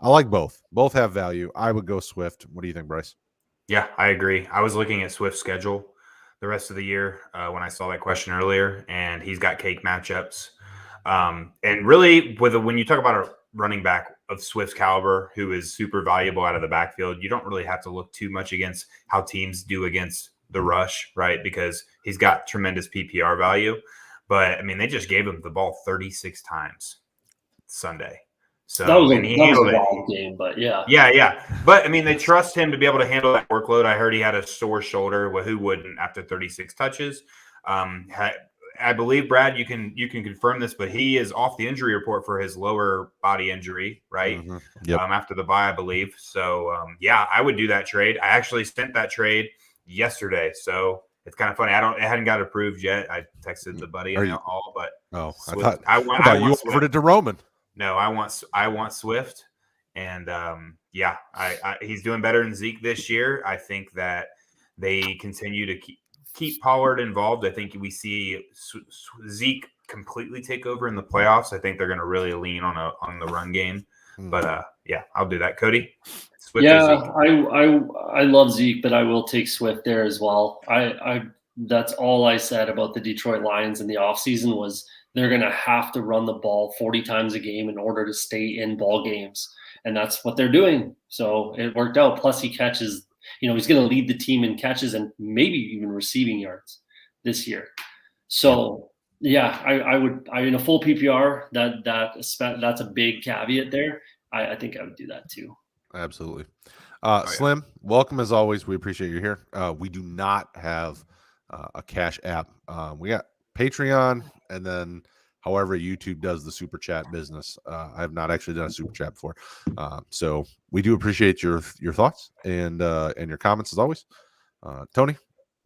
I like both. Both have value. I would go Swift. What do you think, Bryce? Yeah, I agree. I was looking at Swift's schedule the rest of the year when I saw that question earlier, and he's got cake matchups. And really, when you talk about a running back of Swift's caliber who is super valuable out of the backfield, you don't really have to look too much against how teams do against the rush, right? Because he's got tremendous PPR value. But I mean, they just gave him the ball 36 times Sunday. So that was and he handled a it. wild game, but yeah. Yeah. But I mean, they trust him to be able to handle that workload. I heard he had a sore shoulder. Well, who wouldn't after 36 touches? I believe, Brad, you can confirm this, but he is off the injury report for his lower body injury, right? Mm-hmm. Yep. After the bye, I believe. So yeah, I would do that trade. I actually sent that trade yesterday, so it's kind of funny. It hadn't got approved yet. I texted the buddy and all, but I thought you offered it to Roman. No, I want Swift, and yeah, he's doing better than Zeke this year. I think that they continue to keep Pollard involved. I think we see Zeke completely take over in the playoffs. I think they're going to really lean on the run game. But yeah, I'll do that. Cody, Swift or Zeke? I love Zeke, but I will take Swift there as well. That's all I said about the Detroit Lions in the offseason was they're going to have to run the ball 40 times a game in order to stay in ball games. And that's what they're doing. So it worked out. Plus he catches, he's going to lead the team in catches and maybe even receiving yards this year. So yeah, I would in a full PPR, that's a big caveat there. I think I would do that too. Absolutely. Slim, welcome as always. We appreciate you here. We do not have a cash app. We got Patreon, and then however YouTube does the super chat business. I have not actually done a super chat before, so we do appreciate your thoughts and your comments as always. Tony,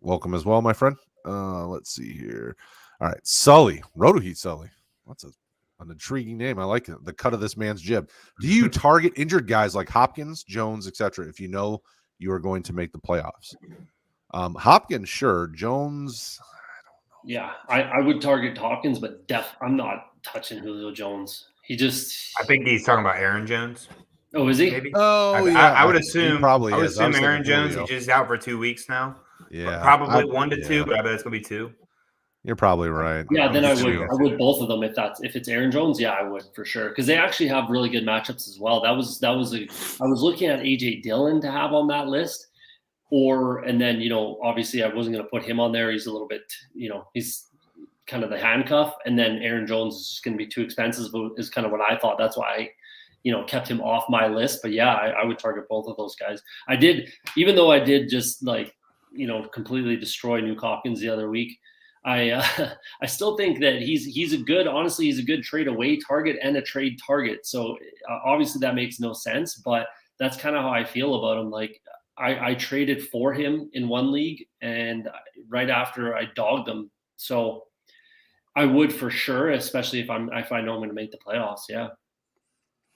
welcome as well, my friend. Let's see here. All right, Sully, Rotoheat Sully. That's an intriguing name. I like it. The cut of this man's jib. Do you target injured guys like Hopkins, Jones, etc. if you know you are going to make the playoffs? Hopkins, sure. Jones, I don't know. Yeah, I would target Hopkins, but I'm not touching Julio Jones. I think he's talking about Aaron Jones. Oh, is he? Maybe. Oh, yeah. I would assume. Probably. I would assume Aaron Jones. He's just out for 2 weeks now. Yeah, probably 1 to 2, but I bet it's gonna be 2. You're probably right. Yeah, then I would both of them if it's Aaron Jones. Yeah, I would for sure because they actually have really good matchups as well. I was looking at AJ Dillon to have on that list, and then obviously I wasn't going to put him on there. He's a little bit he's kind of the handcuff, and then Aaron Jones is just going to be too expensive. Is kind of what I thought. That's why I kept him off my list. But yeah, I would target both of those guys. I did, even though I did just completely destroy Nuke Hopkins the other week. I still think that he's a good trade away target and a trade target. So obviously that makes no sense, but that's kind of how I feel about him. Like I traded for him in one league and right after I dogged him. So I would for sure, especially if I know I'm going to make the playoffs. Yeah.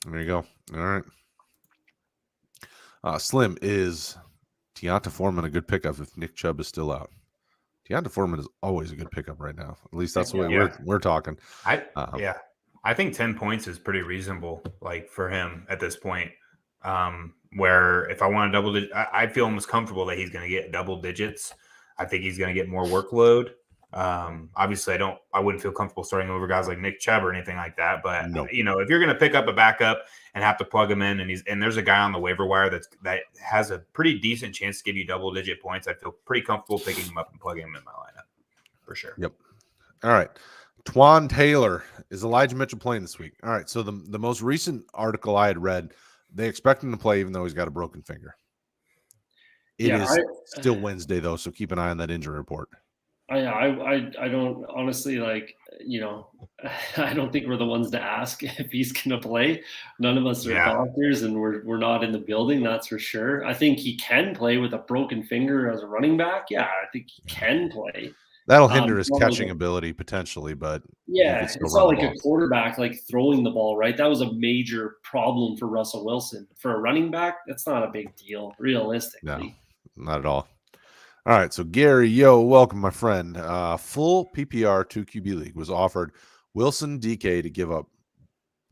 There you go. All right. Slim, is Deonta Foreman a good pickup if Nick Chubb is still out? Deonta Foreman is always a good pickup right now. At least that's the way we're talking. I think 10 points is pretty reasonable, for him at this point. Where if I want to double digit, I feel almost comfortable that he's going to get double digits. I think he's going to get more workload. Obviously, I wouldn't feel comfortable starting over guys like Nick Chubb or anything like that. But if you're going to pick up a backup and have to plug him in, and there's a guy on the waiver wire that has a pretty decent chance to give you double digit points, I feel pretty comfortable picking him up and plugging him in my lineup for sure. Yep. All right. Twan Taylor, is Elijah Mitchell playing this week? All right. So the most recent article I had read, they expect him to play even though he's got a broken finger. It is still Wednesday though, so keep an eye on that injury report. I don't honestly I don't think we're the ones to ask if he's going to play. None of us are doctors and we're not in the building. That's for sure. I think he can play with a broken finger as a running back. Yeah, I think he can play. That'll hinder his catching ability potentially, but it's not like a quarterback throwing the ball, right? That was a major problem for Russell Wilson. For a running back, that's not a big deal, realistically. No, not at all. All right, so Gary, welcome, my friend. Full PPR 2 QB league was offered Wilson DK to give up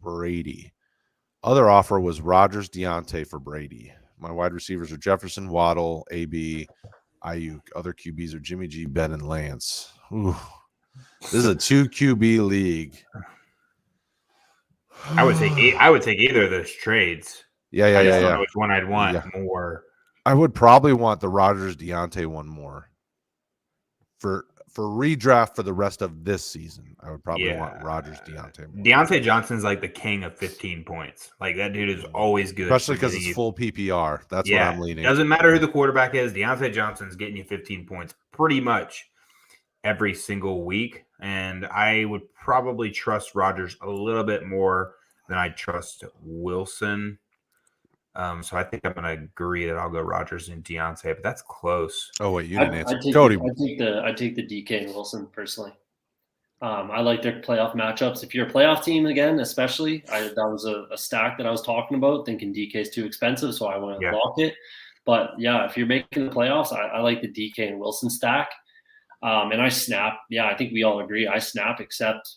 Brady. Other offer was Rodgers Deontay for Brady. My wide receivers are Jefferson, Waddle, AB, Ayuk. Other QBs are Jimmy G, Ben, and Lance. Ooh. This is a 2 QB league. I would take either of those trades. Yeah. I don't know which one I'd want more. I would probably want the Rodgers Deontay one more for for redraft for the rest of this season, I would probably want Rodgers, Deontay. Deontay Johnson's like the king of 15 points. Like that dude is always good, especially because it's full PPR. That's what I'm leaning. Doesn't matter who the quarterback is. Deontay Johnson's getting you 15 points pretty much every single week, and I would probably trust Rodgers a little bit more than I trust Wilson. So I think I'm going to agree that I'll go Rodgers and Deontay, but that's close. Oh wait, you didn't answer. Cody, I take the DK and Wilson personally. I like their playoff matchups. If you're a playoff team again, especially, that was a stack that I was talking about. Thinking DK is too expensive, so I want to lock it. But yeah, if you're making the playoffs, I like the DK and Wilson stack. And I snap. Yeah, I think we all agree. I snap except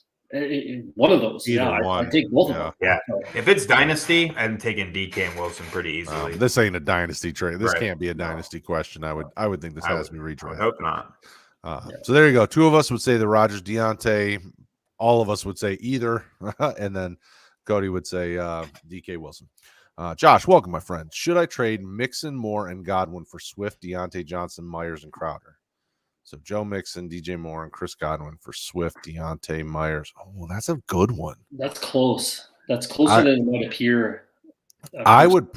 one of those. I take both of them. Yeah, if it's dynasty, I'm taking DK and Wilson pretty easily. This ain't a dynasty trade. This can't be a dynasty question. I would think this has to be redraft. I hope not. So there you go. Two of us would say the Rodgers, Deontay. All of us would say either, and then Cody would say DK Wilson. Josh, welcome, my friend. Should I trade Mixon, Moore, and Godwin for Swift, Deontay Johnson, Myers, and Crowder? So Joe Mixon, DJ Moore, and Chris Godwin for Swift, Deontay, Myers. Oh, that's a good one. That's close. That's closer than it might appear. I would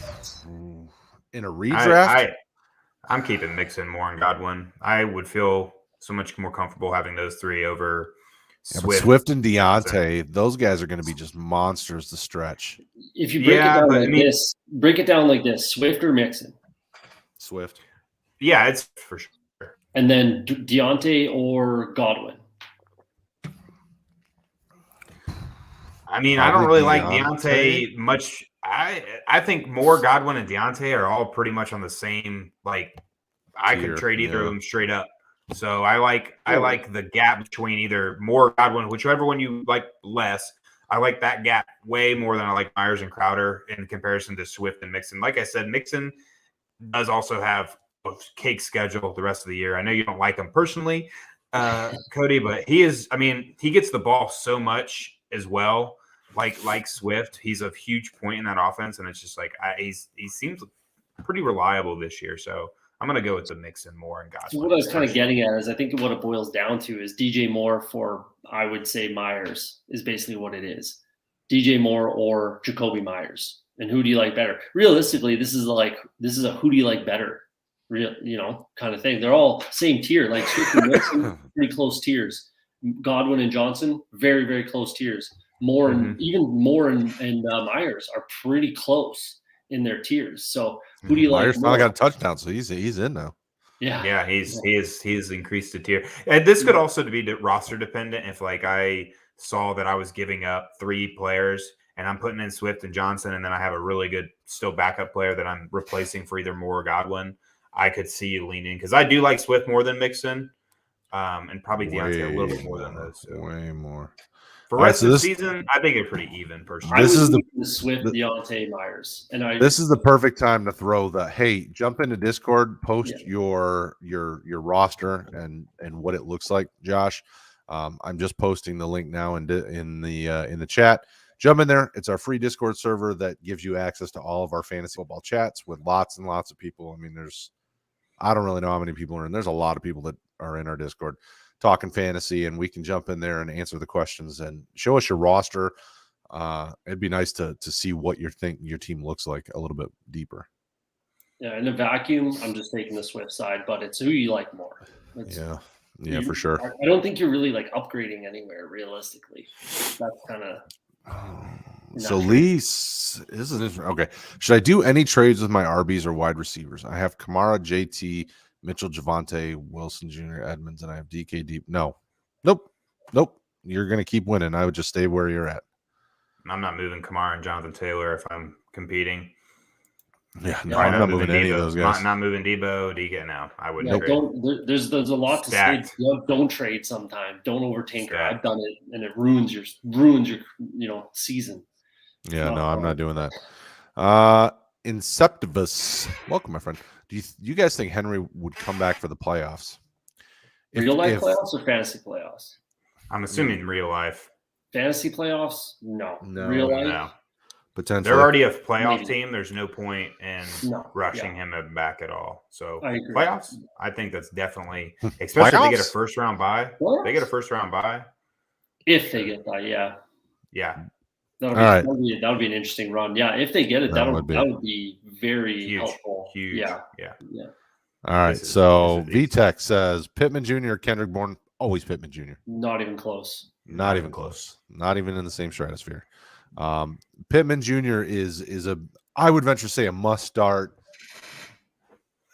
in a redraft. I'm keeping Mixon, Moore, and Godwin. I would feel so much more comfortable having those three over Swift and Deontay. Those guys are going to be just monsters to stretch. If you break it down like this: Swift or Mixon? Swift. Yeah, it's for sure. And then Deontay or Godwin? I mean, I don't really like Deontay much. I think Moore, Godwin, and Deontay are all pretty much on the same, like, I could trade either of them straight up. So I like the gap between either Moore or Godwin, whichever one you like less. I like that gap way more than I like Myers and Crowder in comparison to Swift and Mixon. Like I said, Mixon does also have a cake schedule the rest of the year. I know you don't like him personally, Cody, but he gets the ball so much as well. Like Swift, he's a huge point in that offense, and it's just like he seems pretty reliable this year. So I'm going to go with the Mixon, Moore, and Godwin. So what I was kind of getting at is I think what it boils down to is DJ Moore for, I would say, Myers is basically what it is. DJ Moore or Jacoby Myers. And who do you like better? Realistically, this is a who do you like better, kind of thing. They're all same tier, like Swift and Wilson, pretty close tiers. Godwin and Johnson, very, very close tiers. Moore and Myers are pretty close in their tiers. So who do you Myers like? Myers finally got a touchdown, so he's in now. Yeah, he's increased the tier, and this could also be roster dependent. If like I saw that I was giving up 3 players and I'm putting in Swift and Johnson, and then I have a really good still backup player that I'm replacing for either Moore or Godwin, I could see you lean in because I do like Swift more than Mixon, and probably Deontay a little bit more than those. So. Way more. For rest of the season, I think it's pretty even. Personally, This is the Swift, Deontay, Myers, and this is the perfect time to throw the hey. Jump into Discord, post your roster and what it looks like, Josh. I'm just posting the link now in the chat. Jump in there. It's our free Discord server that gives you access to all of our fantasy football chats with lots and lots of people. I mean, I don't really know how many people are in. There's a lot of people that are in our Discord talking fantasy, and we can jump in there and answer the questions and show us your roster. It'd be nice to see what your team looks like a little bit deeper. Yeah, in a vacuum, I'm just taking the Swift side, but it's who you like more. Yeah, for sure. I don't think you're really like upgrading anywhere realistically. That's kind of. So Lee, this is okay. Should I do any trades with my RBs or wide receivers? I have Kamara, JT, Mitchell, Javonte, Wilson Jr., Edmonds, and I have DK deep. Nope. You're going to keep winning. I would just stay where you're at. I'm not moving Kamara and Jonathan Taylor if I'm competing. Yeah, no, I'm not moving any of those guys. Not moving Debo, DK now. I wouldn't trade. There's a lot to say. Don't trade sometime. Don't overtinker. I've done it, and it ruins your season. Yeah, no, I'm not doing that. Inceptivus, welcome, my friend. Do you guys think Henry would come back for the playoffs? Real life playoffs or fantasy playoffs? I'm assuming real life. Fantasy playoffs? No. Real life? No. potentially. They're already a playoff team. There's no point in rushing him back at all. So playoffs, I think that's definitely, especially if they get a first round bye. They get a first round bye. If they get that, yeah. Yeah. That would be an interesting run. Yeah, if they get it, that would be very helpful. Huge. Yeah. All right. So VTech says Pittman Jr., Kendrick Bourne, always Pittman Jr. Not even close. Not even close. Not even in the same stratosphere. Pittman Jr. is a, I would venture to say, a must start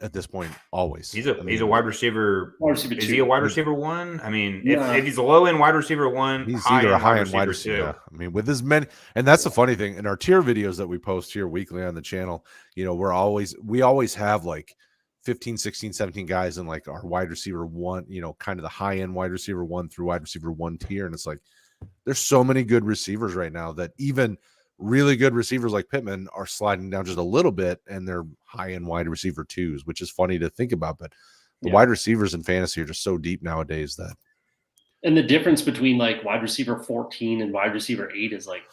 at this point. Always. He's a wide receiver. Is he a wide receiver one? I mean, if he's a low end wide receiver one, he's either a high end wide receiver. Yeah. I mean, with as many, and that's the funny thing in our tier videos that we post here weekly on the channel. You know, we always have like 15, 16, 17 guys in like our wide receiver one, you know, kind of the high end wide receiver one through wide receiver one tier. And it's like, there's so many good receivers right now that even really good receivers like Pittman are sliding down just a little bit and they're high end wide receiver twos, which is funny to think about. But the wide receivers in fantasy are just so deep nowadays that. And the difference between like wide receiver 14 and wide receiver 8 is like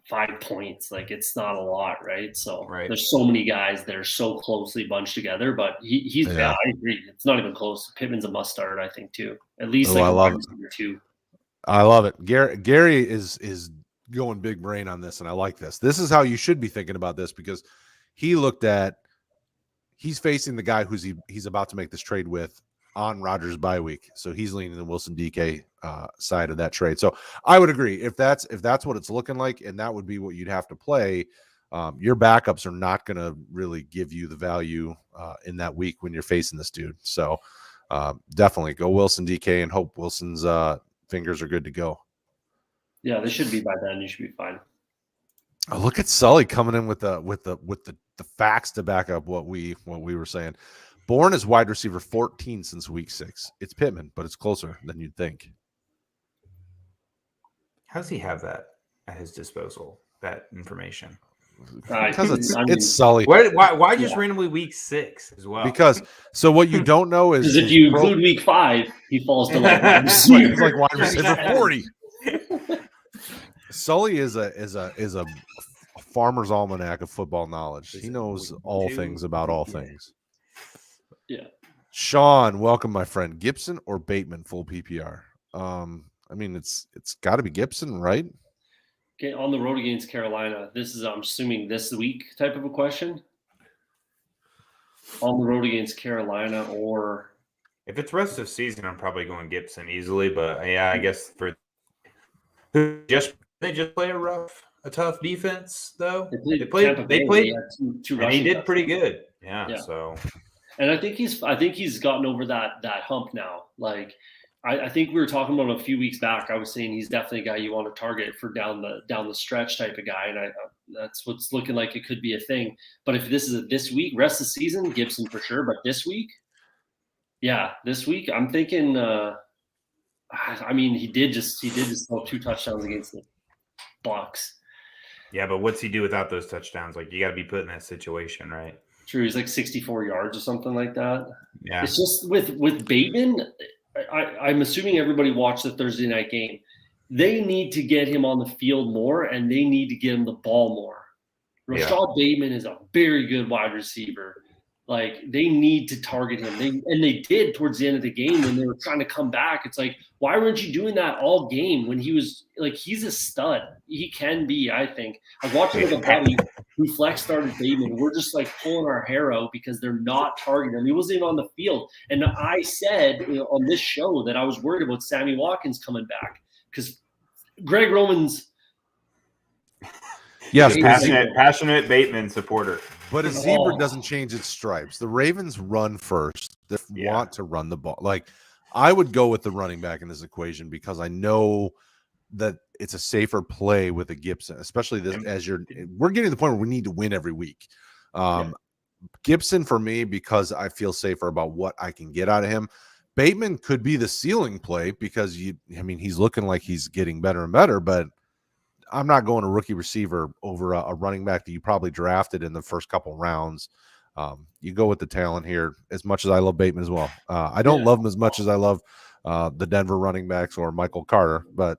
5 points. Like it's not a lot, right? So there's so many guys that are so closely bunched together, but he's I agree. It's not even close. Pittman's a must start, I think, too. At least I love it. Two. I love it. Gary is going big brain on this, and I like this. This is how you should be thinking about this because he's facing the guy he's about to make this trade with on Rodgers' bye week. So he's leaning the Wilson DK side of that trade. So I would agree if that's what it's looking like, and that would be what you'd have to play. Your backups are not going to really give you the value in that week when you're facing this dude. So definitely go Wilson DK and hope Wilson's fingers are good to go. Yeah, they should be by then. You should be fine. Oh, look at Sully coming in with the facts to back up what we were saying. Bourne is wide receiver 14 since week 6. It's Pittman, but it's closer than you'd think. How does he have that at his disposal? That information? Because it's Sully. Why just randomly week 6 as well? Because so what you don't know is if you include week 5, he falls to like wide receiver 40. Sully is a farmer's almanac of football knowledge. He knows all things about all things. Yeah. Sean, welcome, my friend. Gibson or Bateman full PPR? I mean, it's got to be Gibson, right? Okay, on the road against Carolina. This is, I'm assuming, this week type of a question. On the road against Carolina, or if it's rest of season, I'm probably going Gibson easily. But yeah, I guess they just play a tough defense though. They played, and he did pretty good. Yeah. So, and I think he's gotten over that hump now. Like, I think we were talking about him a few weeks back. I was saying he's definitely a guy you want to target for down the stretch type of guy, and that's what's looking like it could be a thing. But if this is this week, rest of the season, Gibson for sure. But this week, I'm thinking. I mean, he did just throw 2 touchdowns against the Bucs. Yeah, but what's he do without those touchdowns? Like, you got to be put in that situation, right? True, he's like 64 yards or something like that. Yeah, it's just with Bateman. I'm assuming everybody watched the Thursday night game. They need to get him on the field more, and they need to get him the ball more. Rashad Bateman is a very good wide receiver. Like, they need to target him. They did towards the end of the game when they were trying to come back. It's like, why weren't you doing that all game when he was like, he's a stud. He can be, I think. I watched him with a buddy who flex started Bateman. We're just like pulling our hair out because they're not targeting him. He wasn't even on the field. And I said on this show that I was worried about Sammy Watkins coming back because Greg Roman's passionate Bateman supporter. But a zebra doesn't change its stripes. The Ravens run first. They want to run the ball. Like, I would go with the running back in this equation because I know that it's a safer play with a Gibson, especially this we're getting to the point where we need to win every week. Gibson for me, because I feel safer about what I can get out of him. Bateman could be the ceiling play because he's looking like he's getting better and better, but I'm not going a rookie receiver over a running back that you probably drafted in the first couple rounds. You go with the talent here as much as I love Bateman as well. I don't love him as much as I love the Denver running backs or Michael Carter. But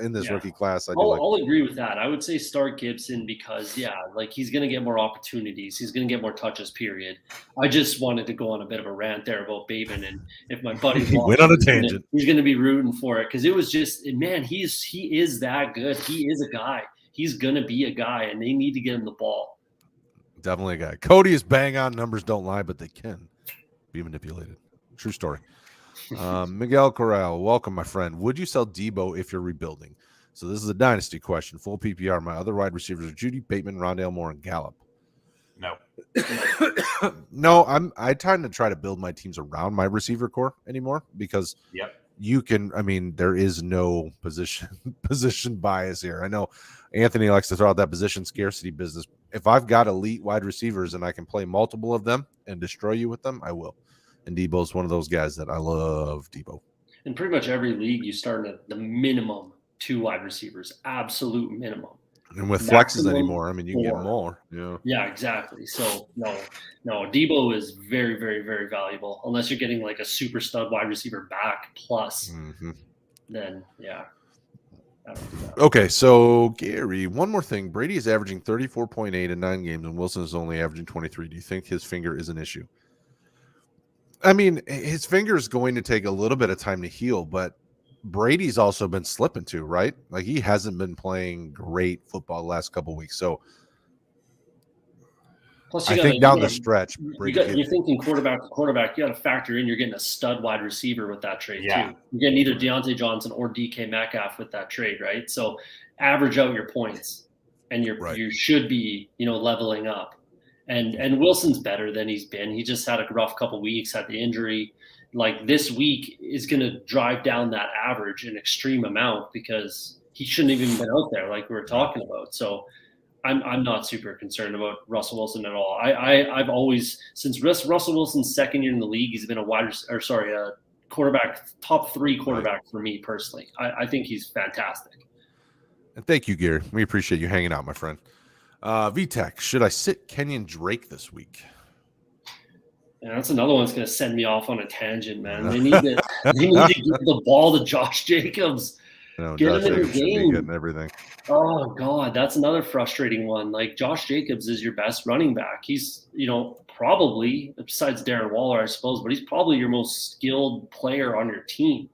in this rookie class, I'll agree with that. I would say start Gibson because, like he's going to get more opportunities. He's going to get more touches, period. I just wanted to go on a bit of a rant there about Bateman. And if my buddy went on a tangent, he's going to be rooting for it because it was just, man, he is that good. He is a guy. He's going to be a guy, and they need to get him the ball. Definitely a guy. Cody is bang on. Numbers don't lie, but they can be manipulated. True story. Miguel Corral, welcome, my friend. Would you sell Debo if you're rebuilding? So this is a dynasty question. Full PPR. My other wide receivers are Judy, Bateman, Rondale Moore, and Gallup. No. No, I tend to try to build my teams around my receiver core anymore because you can. I mean, there is no position bias here. I know Anthony likes to throw out that position scarcity business. If I've got elite wide receivers and I can play multiple of them and destroy you with them, I will. And Debo's one of those guys that I love. Debo. In pretty much every league, you start at the minimum 2 wide receivers, absolute minimum. And with flexes anymore, I mean, you get more. Yeah, exactly. So no, Debo is very, very, very valuable. Unless you're getting like a super stud wide receiver back plus, then Okay, so Gary, one more thing. Brady is averaging 34.8 in 9 games, and Wilson is only averaging 23. Do you think his finger is an issue? I mean, his finger is going to take a little bit of time to heal, but Brady's also been slipping too, right? Like he hasn't been playing great football the last couple of weeks. So plus I think down the stretch, you're thinking quarterback to quarterback. You got to factor in you're getting a stud wide receiver with that trade too. You're getting either Deontay Johnson or DK Metcalf with that trade, right? So average out your points, and you should be leveling up. And Wilson's better than he's been. He just had a rough couple of weeks, had the injury. Like this week is going to drive down that average an extreme amount because he shouldn't have even been out there like we were talking about. So I'm not super concerned about Russell Wilson at all. I've always, since Russell Wilson's second year in the league, he's been a quarterback, top 3 quarterback for me personally. I think he's fantastic. And thank you, Gary. We appreciate you hanging out, my friend. VTech, should I sit Kenyan Drake this week? Yeah, that's another one that's going to send me off on a tangent, man. They need to give the ball to Josh Jacobs. Josh Jacobs should be getting everything. Oh, God, that's another frustrating one. Like, Josh Jacobs is your best running back. He's, probably, besides Darren Waller, I suppose, but he's probably your most skilled player on your team.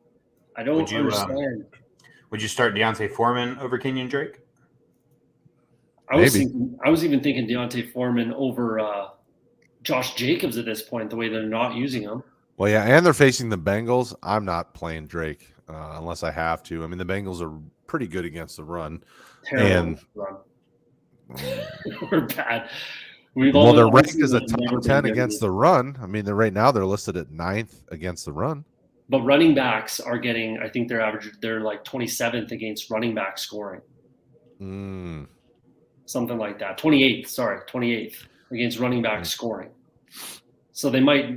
I don't understand. Would you start Deonta Foreman over Kenyan Drake? I was even thinking Deonta Foreman over Josh Jacobs at this point, the way they're not using him. Well, yeah, and they're facing the Bengals. I'm not playing Drake unless I have to. I mean, the Bengals are pretty good against the run. Terrible run. We're bad. They're ranked as a top 10 against the run. I mean, they're listed at 9th against the run. But running backs are getting, I think they're like 27th against running back scoring. Something like that. 28th against running back scoring. So they might,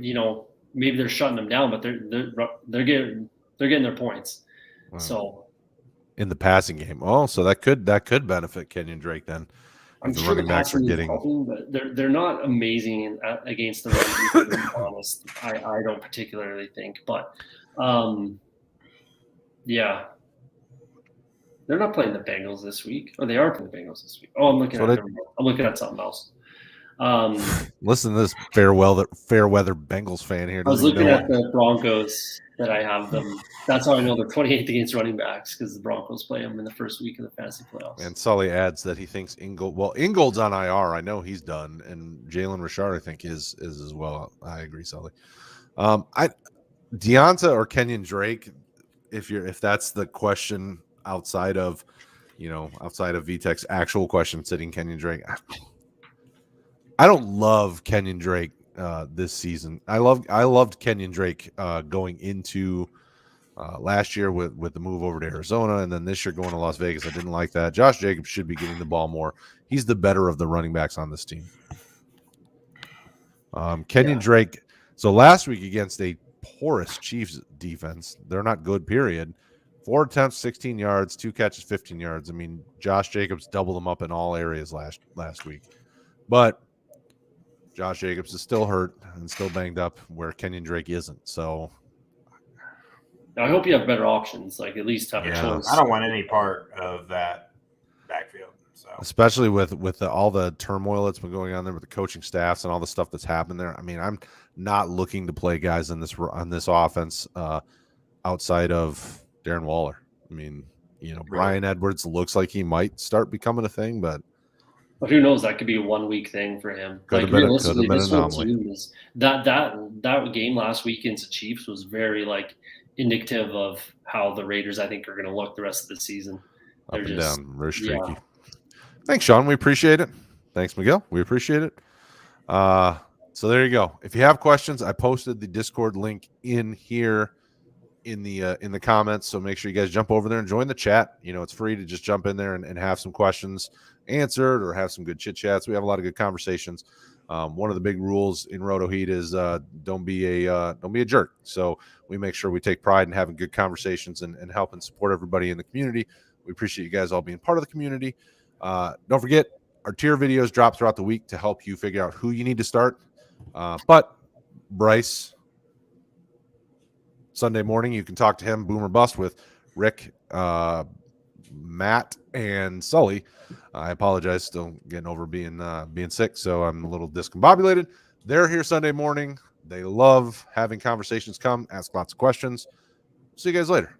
maybe they're shutting them down, but they're getting their points. Wow. So in the passing game. Oh, so that could benefit Kenyan Drake then. I'm sure the backs are getting, but they're not amazing against the run. To be honest, I don't particularly think, but they're not playing the Bengals this week. Oh, they are playing the Bengals this week. Oh, I'm looking at something else. Listen to this fair weather Bengals fan here. I was looking at the Broncos that I have them. That's how I know they're 28th against running backs because the Broncos play them in the first week of the fantasy playoffs. And Sully adds that he thinks Ingold's on IR. I know he's done, and Jalen Richard I think is as well. I agree, Sully. Deonta or Kenyan Drake, if that's the question outside of VTech's actual question, sitting Kenyan Drake. I don't love Kenyan Drake this season. I loved Kenyan Drake going into last year with the move over to Arizona, and then this year going to Las Vegas. I didn't like that. Josh Jacobs should be getting the ball more. He's the better of the running backs on this team. Kenyan Drake. So last week against a porous Chiefs defense, they're not good, period. 4 attempts, 16 yards, 2 catches, 15 yards. I mean, Josh Jacobs doubled them up in all areas last week. But Josh Jacobs is still hurt and still banged up where Kenyan Drake isn't. So I hope you have better options, like at least have a choice. I don't want any part of that backfield. So especially with all the turmoil that's been going on there with the coaching staffs and all the stuff that's happened there. I mean, I'm not looking to play guys on this offense outside of Darren Waller. I mean, Brian Edwards looks like he might start becoming a thing, but who knows? That could be a 1 week thing for him. Could have been an anomaly. That game last week against the Chiefs was very indicative of how the Raiders, I think, are going to look the rest of the season. They're up and down, very streaky. Yeah. Thanks, Sean. We appreciate it. Thanks, Miguel. We appreciate it. So there you go. If you have questions, I posted the Discord link in here in the comments. So make sure you guys jump over there and join the chat. It's free to just jump in there and have some questions answered or have some good chit chats. We have a lot of good conversations. One of the big rules in Roto Heat is don't be a jerk. So we make sure we take pride in having good conversations and help and support everybody in the community. We appreciate you guys all being part of the community. Don't forget, our tier videos drop throughout the week to help you figure out who you need to start. But Bryce, Sunday morning, you can talk to him, boom or bust, with Rick, Matt, and Sully. I apologize, still getting over being sick, so I'm a little discombobulated. They're here Sunday morning. They love having conversations come, ask lots of questions. See you guys later.